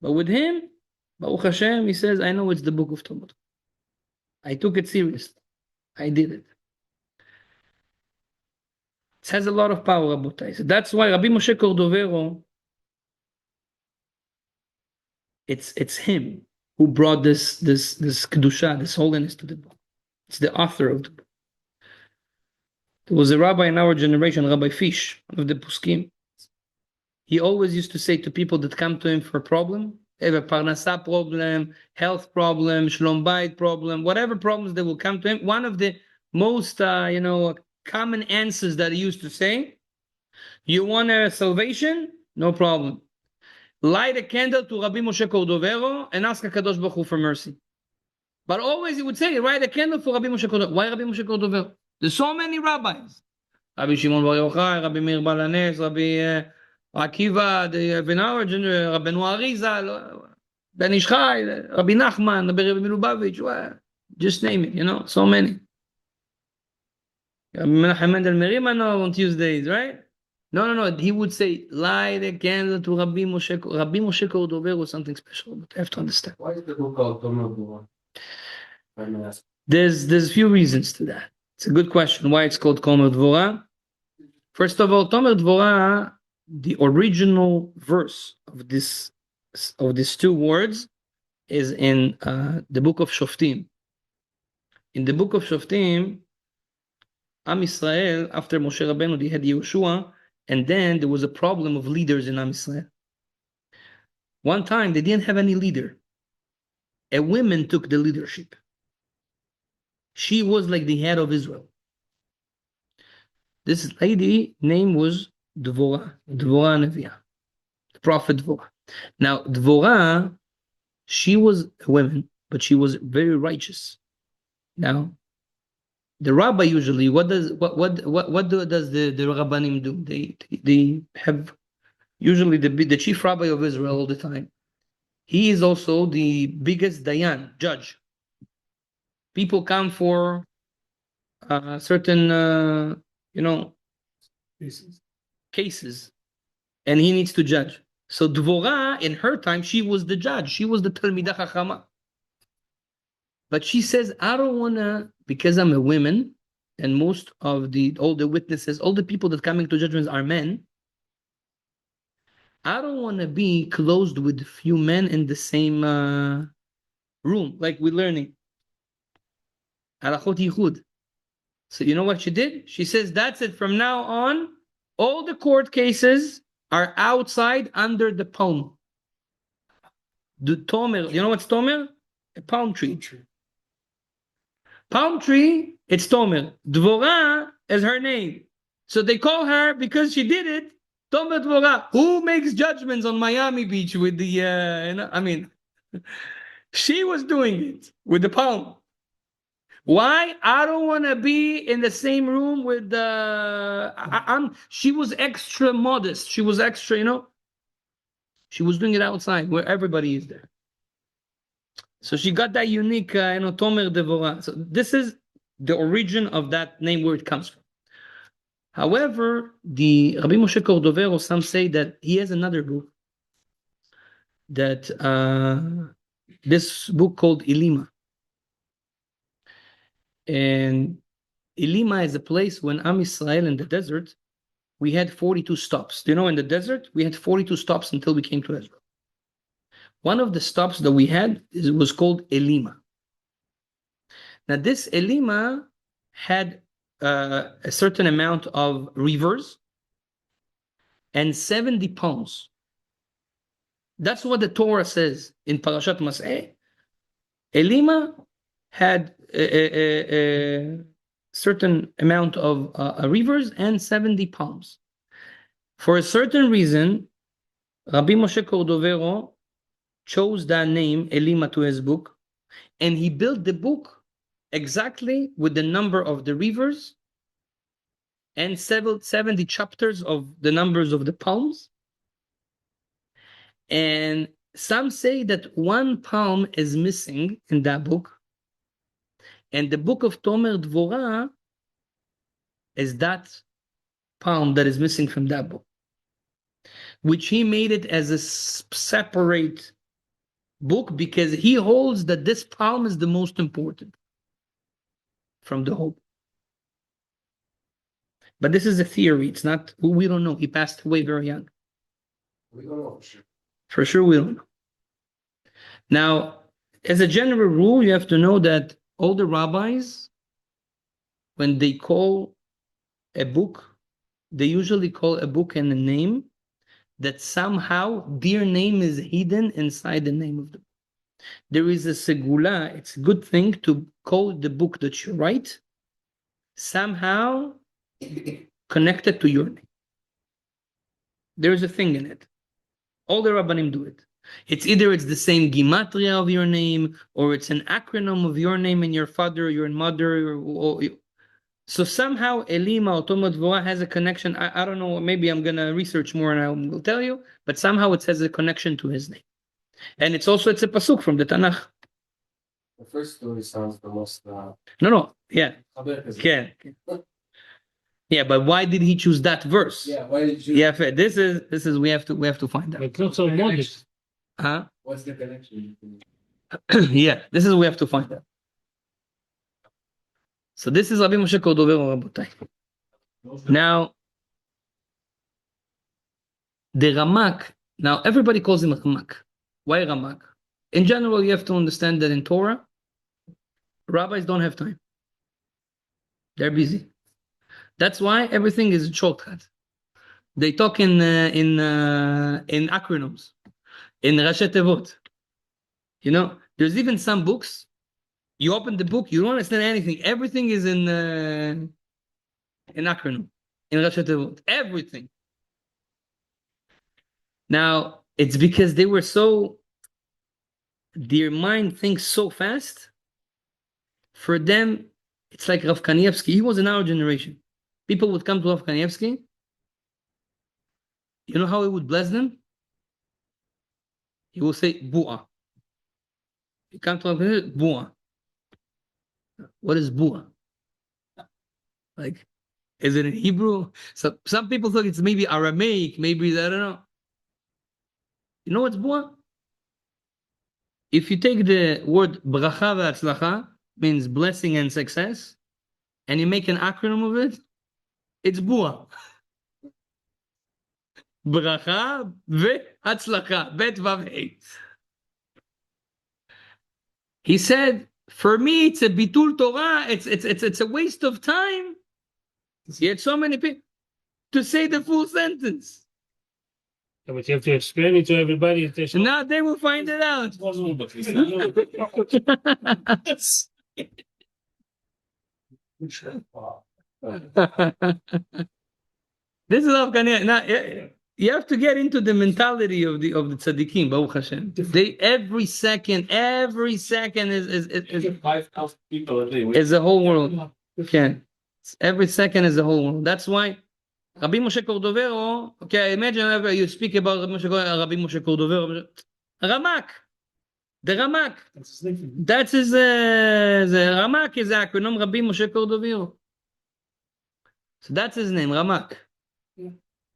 But with him, Baruch Hashem, he says, I know it's the book of Tomer. I took it seriously. I did it. It has a lot of power, Rabotai. So that's why Rabbi Moshe Cordovero, it's him who brought this kedusha, this holiness to the book. It's the author of the book. There was a rabbi in our generation, Rabbi Fish, one of the Puskim. He always used to say to people that come to him for a problem, they have a parnasa problem, health problem, shlom bayit problem, whatever problems that will come to him. One of the most, common answers that he used to say, you want a salvation? No problem. Light a candle to Rabbi Moshe Cordovero and ask HaKadosh Baruch Hu for mercy. But always he would say, light a candle for Rabbi Moshe Cordovero. Why Rabbi Moshe Cordovero? There's so many rabbis. Rabbi Shimon Bar Yochai, Rabbi Meir Balanes, Rabbi Akiva, Rabbi Arizal, Ben Ish Chai, Rabbi Nachman, Rabbi Milubavitch, just name it, so many. Rabbi Menachem Mendel Merimano on Tuesdays, right? No. He would say, light a candle to Rabbi Moshe Cordovero was something special, but I have to understand. Why is the book called Tomer Devorah? There's a few reasons to that. It's a good question. Why it's called Tomer Devorah? First of all, Tomer Devorah, the original verse of these two words is in the book of Shoftim. In the book of Shoftim, Am Yisrael, after Moshe Rabbeinu, they had Yehoshua, and then there was a problem of leaders in Am Yisrael. One time, they didn't have any leader. A woman took the leadership. She was like the head of Israel. This lady name was Devorah Neviah, the prophet Devorah. Now, Devorah, she was a woman, but she was very righteous. Now, the rabbi usually, what does the rabbanim do? They have usually the chief rabbi of Israel all the time. He is also the biggest dayan, judge. People come for certain, cases, and he needs to judge. So Dvorah, in her time, she was the judge. She was the Talmidah Chachama. But she says, I don't want to, because I'm a woman, and most of all the witnesses, all the people that coming to judgments are men, I don't want to be closed with a few men in the same room, like we're learning. Alachot Yichud. So you know what she did? She says, that's it. From now on, all the court cases are outside under the palm. The Tomer, you know what's Tomer? A palm tree. Palm tree, it's Tomer. Dvorah is her name. So they call her, because she did it, Tomer Devorah. Who makes judgments on Miami Beach with the, she was doing it with the palm. Why? I don't want to be in the same room with she was extra modest. She was extra, she was doing it outside where everybody is there. So she got that unique, Tomer Devorah. So this is the origin of that name, where it comes from. However, the Rabbi Moshe Cordovero, some say that he has another book, that this book called Ilima. And Ilima is a place when Am Yisrael in the desert we had 42 stops. In the desert, we had 42 stops until we came to Israel. One of the stops that we had was called Elima. Now, this Elima had a certain amount of rivers and 70 palms. That's what the Torah says in Parashat Mas'eh. Elima had a certain amount of rivers and 70 palms. For a certain reason, Rabbi Moshe Cordovero chose that name, Elima, to his book, and he built the book exactly with the number of the rivers and 70 chapters of the numbers of the palms. And some say that one palm is missing in that book. And the book of Tomer Devorah is that palm that is missing from that book, which he made it as a separate book because he holds that this palm is the most important from the whole. But this is a theory. It's not, we don't know. He passed away very young. We don't know for sure. For sure, we don't know. Now, as a general rule, you have to know that all the rabbis, when they call a book, they usually call a book and a name that somehow their name is hidden inside the name of the book. There is a segula. It's a good thing to call the book that you write somehow connected to your name. There is a thing in it. All the rabbanim do it. It's either the same gematria of your name, or it's an acronym of your name and your father, your mother. So somehow Elima or Tomer Devorah has a connection. I don't know. Maybe I'm gonna research more and I will tell you. But somehow it has a connection to his name, and it's a pasuk from the Tanakh. The first story sounds the most. No. Yeah. Yeah, but why did he choose that verse? Yeah, why did you? Yeah, this is we have to find out. It's not so modest. Huh? What's the connection? Yeah, this is we have to find out. So this is Rabbi Moshe Cordovero, Rabotai. Now, the Ramak. Now everybody calls him Ramak. Why Ramak? In general, you have to understand that in Torah, rabbis don't have time. They're busy. That's why everything is a shortcut. They talk in acronyms, in Rashi Tevot. There's even some books. You open the book, you don't understand anything. Everything is in acronym, in Rashi Tevot. Everything. Now it's because they were their mind thinks so fast. For them, it's like Rav Kanievsky. He was in our generation. People would come to Rav Kanievsky. You know how he would bless them? He will say, Bua. You come to Rav Kanievsky, Bua. What is Bua? Like, is it in Hebrew? So some people think it's maybe Aramaic, maybe, I don't know. You know what's Bua? If you take the word bracha ve'atzlacha, means blessing and success, and you make an acronym of it, it's Bua. Bracha ve'atzlacha, bet vav hey. He said, for me, it's a bitul Torah. It's a waste of time. You had so many people to say the full sentence. Yeah, but you have to explain it to everybody. Now they will find it out. This is Afghanistan. Now you have to get into the mentality of the tzaddikim. Baruch Hashem. Every second is 5,000 people a day. is a whole world. Okay. Every second is a whole world. That's why Rabbi Moshe Cordovero. Okay, imagine you speak about Rabbi Moshe Cordovero. Ramak. The Ramak. That's his. The Ramak is acronym Rabbi Moshe Cordovero. So that's his name, Ramak.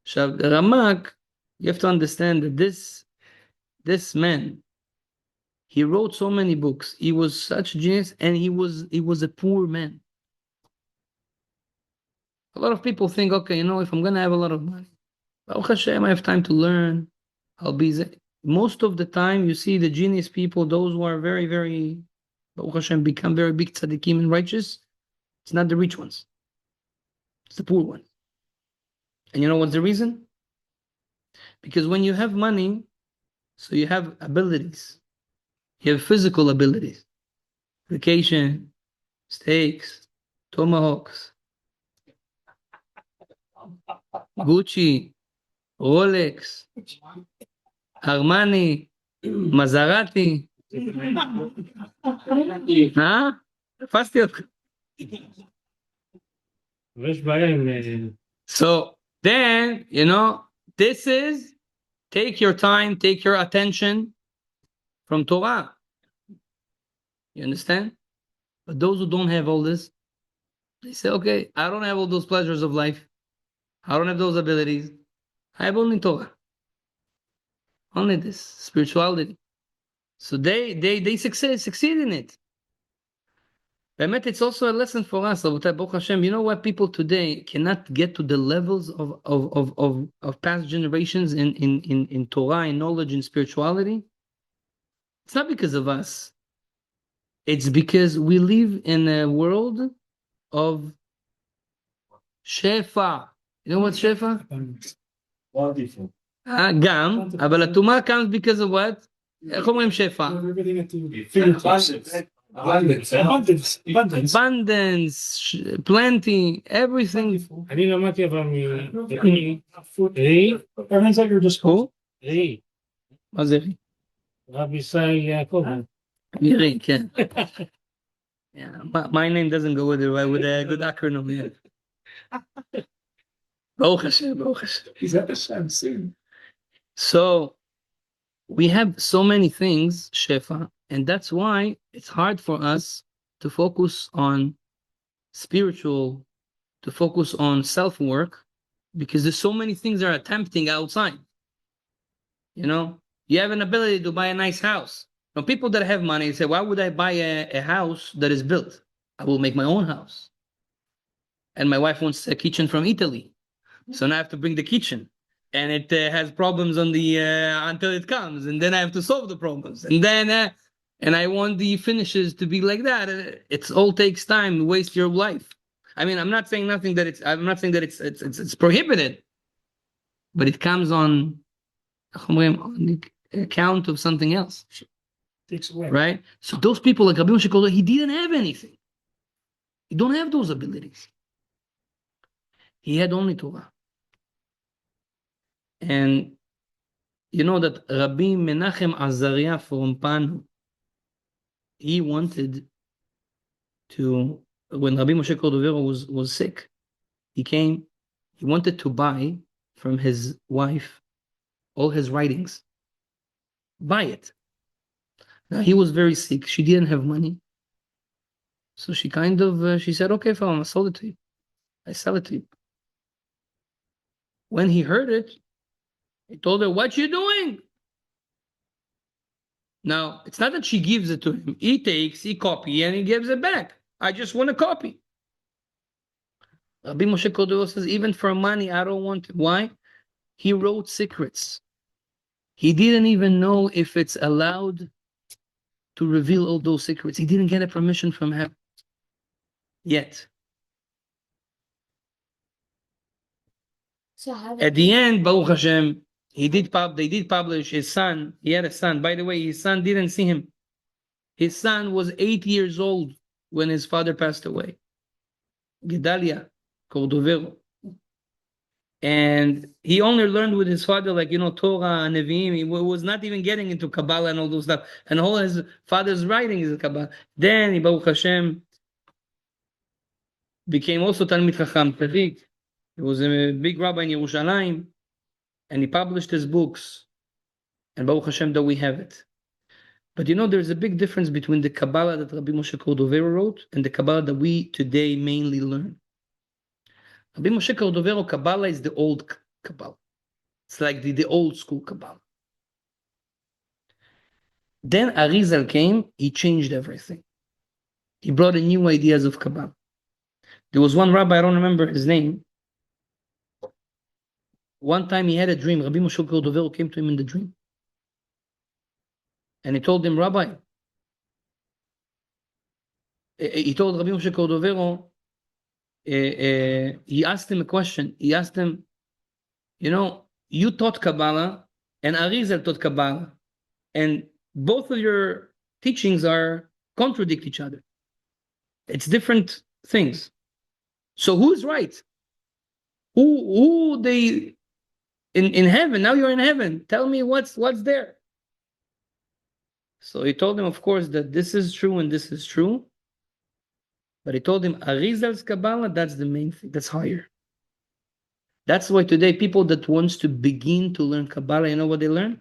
So the Ramak, you have to understand that this man, he wrote so many books. He was such a genius, and he was a poor man. A lot of people think, okay, if I'm gonna have a lot of money, Baruch Hashem, I have time to learn. I'll be most of the time you see the genius people, those who are very, very Baruch Hashem, become very big tzaddikim and righteous. It's not the rich ones. It's the poor ones. And you know what's the reason? Because when you have money, so you have abilities. You have physical abilities. Vacation, steaks, tomahawks, Gucci, Rolex, Armani, Maserati. תפסתי אותך. ויש בעיה עם... So then, this is take your time, take your attention from Torah. You understand? But those who don't have all this, they say, okay, I don't have all those pleasures of life. I don't have those abilities. I have only Torah. Only this, spirituality. So they succeed in it. באמת, it's also a lesson for us. Baruch Hashem, you know why people today cannot get to the levels of past generations in Torah, in knowledge, in spirituality? It's not because of us. It's because we live in a world of shefa. You know what's shefa? Wonderful. גם, אבל הטומאה comes because of what? איך אומרים shefa? Abundance, plenty, everything. אני למדתי אבל מראי. who? ראי. מה זה רי? רבי ישראל יעקובוב. רי, כן. Yeah, my name doesn't go with it, right? With a good acronym, yeah. Baruch Hashem, Baruch Hashem. He's at the Shem soon. So we have so many things, Shefa, and that's why it's hard for us to focus on spiritual, to focus on self-work, because there's so many things that are tempting outside. You have an ability to buy a nice house. Now, people that have money say, why would I buy a house that is built? I will make my own house. And my wife wants a kitchen from Italy. So now I have to bring the kitchen. And it has problems on the until it comes. And then I have to solve the problems. And then, and I want the finishes to be like that. It all takes time, waste your life. I mean, I'm not saying it's prohibited. But it comes on the account of something else. Takes away. Right? So those people like Rabbi Moshe Cordovero, he didn't have anything. He don't have those abilities. He had only Torah. And you know that Rabbi Menachem Azaria from Panu, he wanted to, when Rabbi Moshe Cordovero was sick, he wanted to buy from his wife all his writings. Buy it. Now he was very sick. She didn't have money. So she she said, okay, fine, I sold it to you. I sell it to you. When he heard it, he told her, what you doing? Now, it's not that she gives it to him. He copies, and he gives it back. I just want a copy. Rabbi Moshe Cordovero says, even for money, I don't want it. Why? He wrote secrets. He didn't even know if it's allowed to reveal all those secrets. He didn't get a permission from heaven yet. So At the end, Baruch Hashem, they did publish his son. He had a son. By the way, his son didn't see him. His son was 8 years old when his father passed away. Gedalia Cordovero. And he only learned with his father, Torah and Nevi'im. He was not even getting into Kabbalah and all those stuff. And all his father's writing is Kabbalah. Then, Baruch Hashem became also Talmid Chacham Tzaddik. He was a big rabbi in Yerushalayim. And he published his books. And Baruch Hashem that we have it. But there's a big difference between the Kabbalah that Rabbi Moshe Cordovero wrote and the Kabbalah that we today mainly learn. Rabbi Moshe Cordovero, Kabbalah is the old Kabbalah. It's like the old school Kabbalah. Then Arizal came, he changed everything. He brought in new ideas of Kabbalah. There was one rabbi, I don't remember his name, One time he had a dream. Rabbi Moshe Cordovero came to him in the dream. And he told him, Rabbi, he told Rabbi Moshe Cordovero, he asked him a question. He asked him, you taught Kabbalah and Arizal taught Kabbalah. And both of your teachings contradict each other. It's different things. So who's right? Who they in heaven? Now you're in heaven. Tell me what's there. So he told him, of course, that this is true and this is true. But he told him, Arizal's Kabbalah, that's the main thing. That's higher. That's why today people that wants to begin to learn Kabbalah, you know what they learn?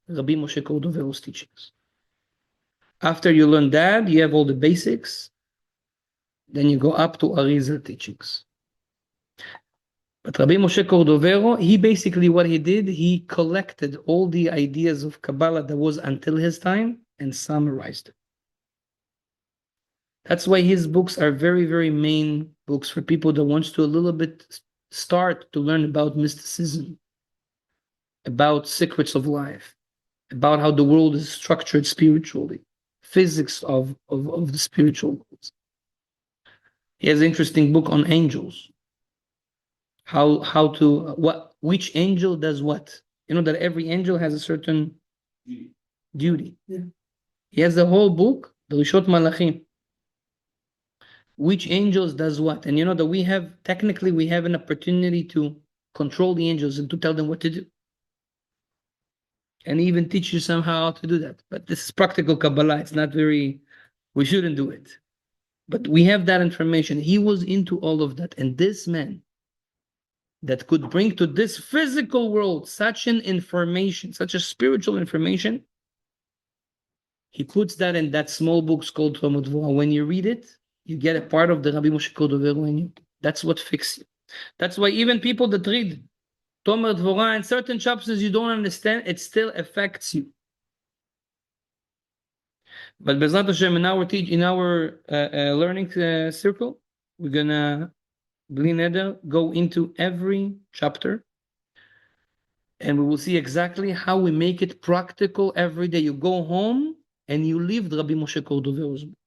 Rabbi Moshe Cordovero's teachings. After you learn that, you have all the basics. Then you go up to Arizal teachings. But Rabbi Moshe Cordovero, he basically, what he did, he collected all the ideas of Kabbalah that was until his time and summarized it. That's why his books are very, very main books for people that wants to a little bit start to learn about mysticism, about secrets of life, about how the world is structured spiritually, physics of the spiritual world. He has an interesting book on angels. Which angel does what? You know that every angel has a certain duty. Yeah. He has a whole book, the Rishot Malachim. Which angels does what? And you know that we have an opportunity to control the angels and to tell them what to do. And even teach you somehow how to do that. But this is practical Kabbalah. It's not we shouldn't do it. But we have that information. He was into all of that. And this man that could bring to this physical world such an information, such a spiritual information, he puts that in that small book called Tomer Devorah. When you read it, you get a part of the Rabbi Moshe Cordovero in you. That's what fixes you. That's why even people that read Tomer Devorah and certain chapters you don't understand, it still affects you. But Bezrat Hashem, in our learning circle, we're gonna go into every chapter, and we will see exactly how we make it practical every day. You go home and you live Rabbi Moshe Cordovero's book.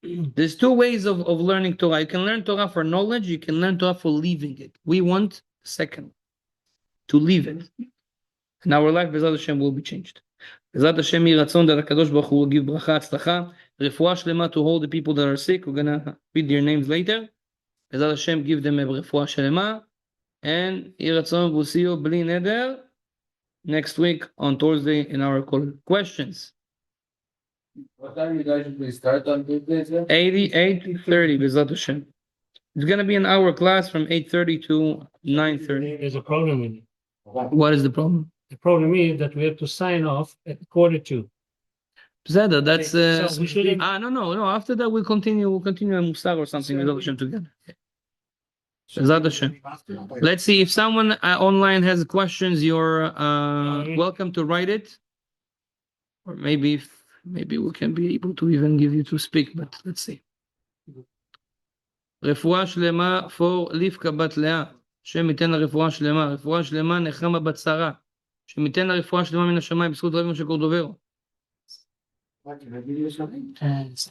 There's two ways of learning Torah. You can learn Torah for knowledge. You can learn Torah for living it. We want second, to live it. And our life, Bezrat Hashem, will be changed. Bezrat Hashem, Yiratzon, that HaKadosh Baruch Hu will give bracha, tzlacha, refuah shlema to all the people that are sick. We're going to read their names later. Bezrat Hashem, give them a refuah shlema. And Yiratzon, we'll see you, bli neder, next week on Thursday in our call. Questions? What time you guys usually start on Tuesdays? 8:30, Bezrat Hashem. It's going to be an hour class from 8:30 to 9:30. There's a problem with it. What is the problem? The problem is that we have to sign off at 1:45. Zeda, that's So we shouldn't. no. After that we'll continue a Musar or something with Hashem together. Bezrat Hashem. Let's see if someone online has questions. You're welcome to write it, or maybe we can be able to even give you to speak. But let's see. רפואה שלמה for Livka בת לאה, השם ייתן לה רפואה שלמה, רפואה שלמה נחמה בת שרה, השם ייתן לה רפואה שלמה מן השמיים בזכות רבי משה קורדוברו.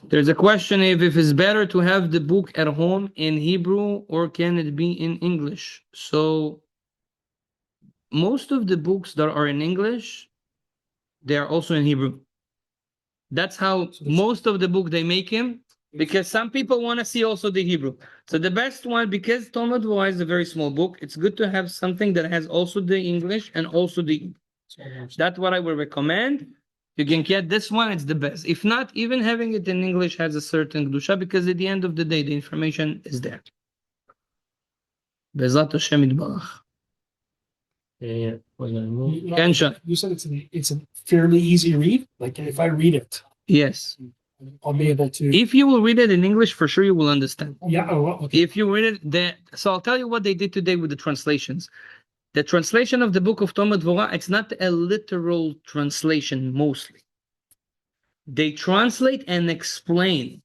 There's a question if it's better to have the book at home in Hebrew or can it be in English. So most of the books that are in English, they are also in Hebrew. That's how most of the book they make him, because some people want to see also the Hebrew. So the best one, because Tomer Devorah is a very small book, it's good to have something that has also the English and also the Hebrew. That's what I would recommend. You can get this one, it's the best. If not, even having it in English has a certain kedusha, because at the end of the day, the information is there. Bezrat Hashem Yitbarach. You said it's a fairly easy read. Like if I read it, yes, I'll be able to. If you will read it in English, for sure you will understand. Yeah. Oh, okay. If you read it, so I'll tell you what they did today with the translations. The translation of the book of Tomer Devorah, it's not a literal translation mostly. They translate and explain.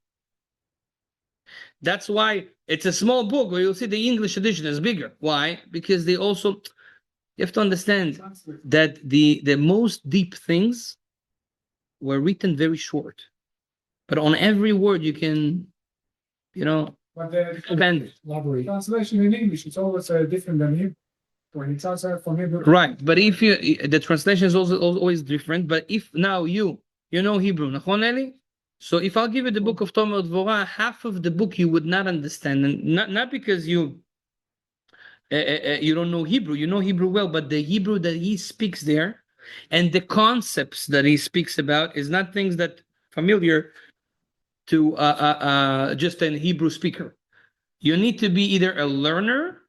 That's why it's a small book where you'll see the English edition is bigger. Why? Because they also, you have to understand that the most deep things were written very short. But on every word you can, But the bend it. Elaborate. translation in English, it's always different than Hebrew. When he translates from Hebrew. Right. But if the translation is also always different. But if now you know Hebrew, nachon Eli? So if I'll give you the book of Tomer Devorah, half of the book you would not understand, and not because you don't know Hebrew, you know Hebrew well, but the Hebrew that he speaks there, and the concepts that he speaks about is not things that familiar to just an Hebrew speaker. You need to be either a learner,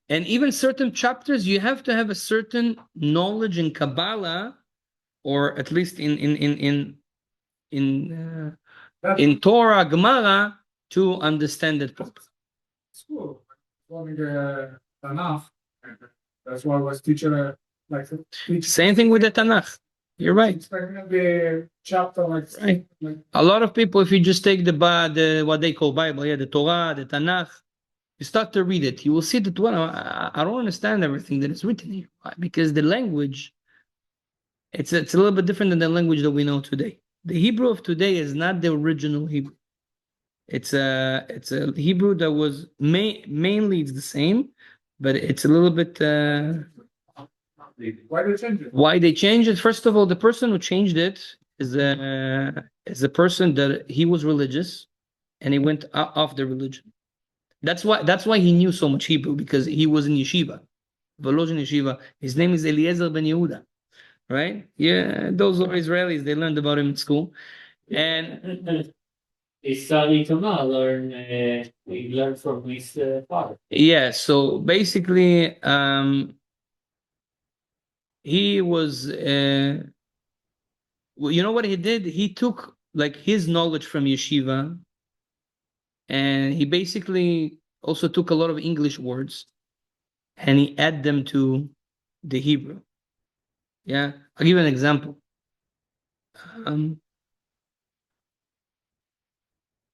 and even certain chapters you have to have a certain knowledge in Kabbalah, or at least in Torah, Gemara, to understand it properly. School, forming the Tanakh. That's why I was teacher Same thing with the Tanakh. You're right. The chapter Right. A lot of people, if you just take the what they call Bible, the Torah, the Tanakh, you start to read it, you will see that I don't understand everything that is written here. Why? Because the language, it's a little bit different than the language that we know today. The Hebrew of today is not the original Hebrew. It's a Hebrew that was mainly it's the same, but it's a little bit. Why they change it? Why they changed it? First of all, the person who changed it is a person that he was religious, and he went off the religion. That's why he knew so much Hebrew, because he was in yeshiva, Volozhin yeshiva. His name is Eliezer ben Yehuda, right? Yeah, those are Israelis. They learned about him in school, and He studied Kabbalah, he learned from his father. yeah. So basically, he was. You know what he did? He took like his knowledge from yeshiva, and he basically also took a lot of English words, and he added them to the Hebrew. Yeah, I'll give you an example.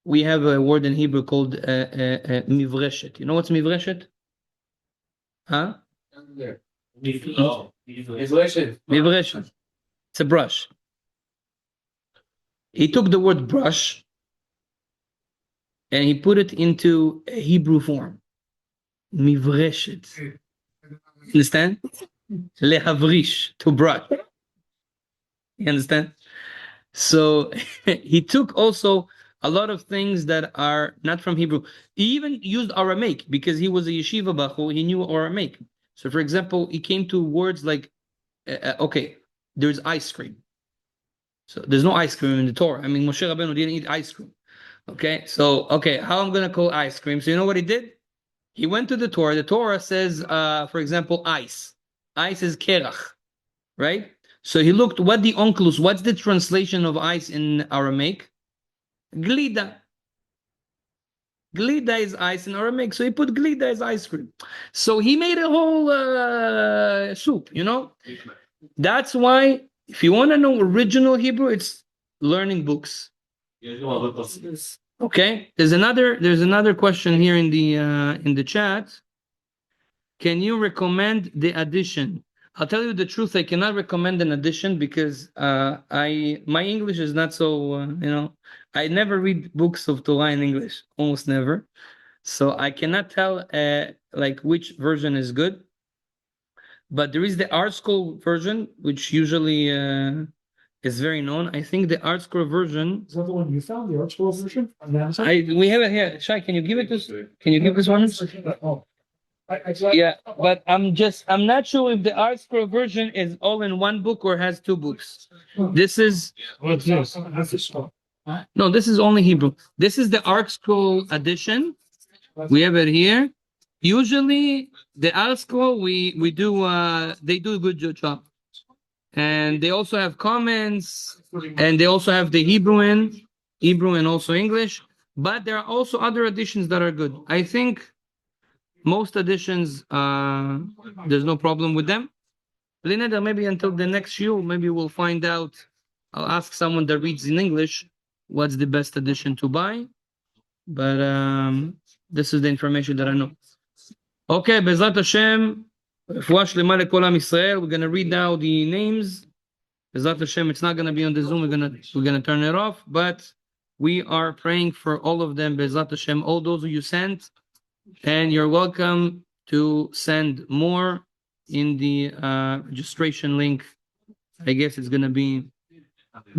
We have a word in Hebrew called mivreshet. You know what's mivreshet? Huh? Mivreshet. It's a brush. He took the word brush and he put it into a Hebrew form. Mivreshet. Understand? Lehavrish, to brush. You understand? So he took also a lot of things that are not from Hebrew. He even used Aramaic because he was a yeshiva bachur. He knew Aramaic. So, for example, he came to words like, okay, there's ice cream. So there's no ice cream in the Torah. I mean, Moshe Rabbeinu didn't eat ice cream. Okay, so, okay, how I'm going to call ice cream? So you know what he did? He went to the Torah. The Torah says, for example, ice. Ice is kerach, right? So he looked, what's the translation of ice in Aramaic? Glida. Glida is ice in Aramaic. So he put glida as ice cream. So he made a whole soup, That's why, if you want to know original Hebrew, it's learning books. Okay. There's another question here in the chat. Can you recommend the addition? I'll tell you the truth. I cannot recommend an addition because my English is not so. I never read books of Torah in English, almost never. So I cannot tell like which version is good. But there is the Art Scroll version, which usually is very known. I think the Art Scroll version. Is that the one you found, the Art Scroll version? We have it here. Shai, can you give it this? Can you give this one? Oh. Yeah, but I'm not sure if the Art Scroll version is all in one book or has two books. This is. What's this? That's the scroll. No, this is only Hebrew. This is the Art Scroll edition. We have it here. Usually, the Art Scroll we do they do a good job, and they also have comments, and they also have the Hebrew and also English. But there are also other editions that are good. I think most editions there's no problem with them. Linda, maybe until the next show, maybe we'll find out. I'll ask someone that reads in English what's the best edition to buy. but this is the information that I know. Okay, Bezrat Hashem, Refuah Shlema lekol Am Yisrael. We're gonna read now the names. Bezrat Hashem, it's not gonna be on the Zoom. We're gonna turn it off, but we are praying for all of them. Bezrat Hashem, all those who you sent, and you're welcome to send more in the registration link. I guess it's gonna be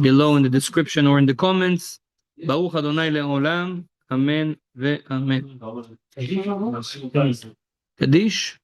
below in the description or in the comments. Baruch Adonai le'olam. Amen ve'amen. Kaddish.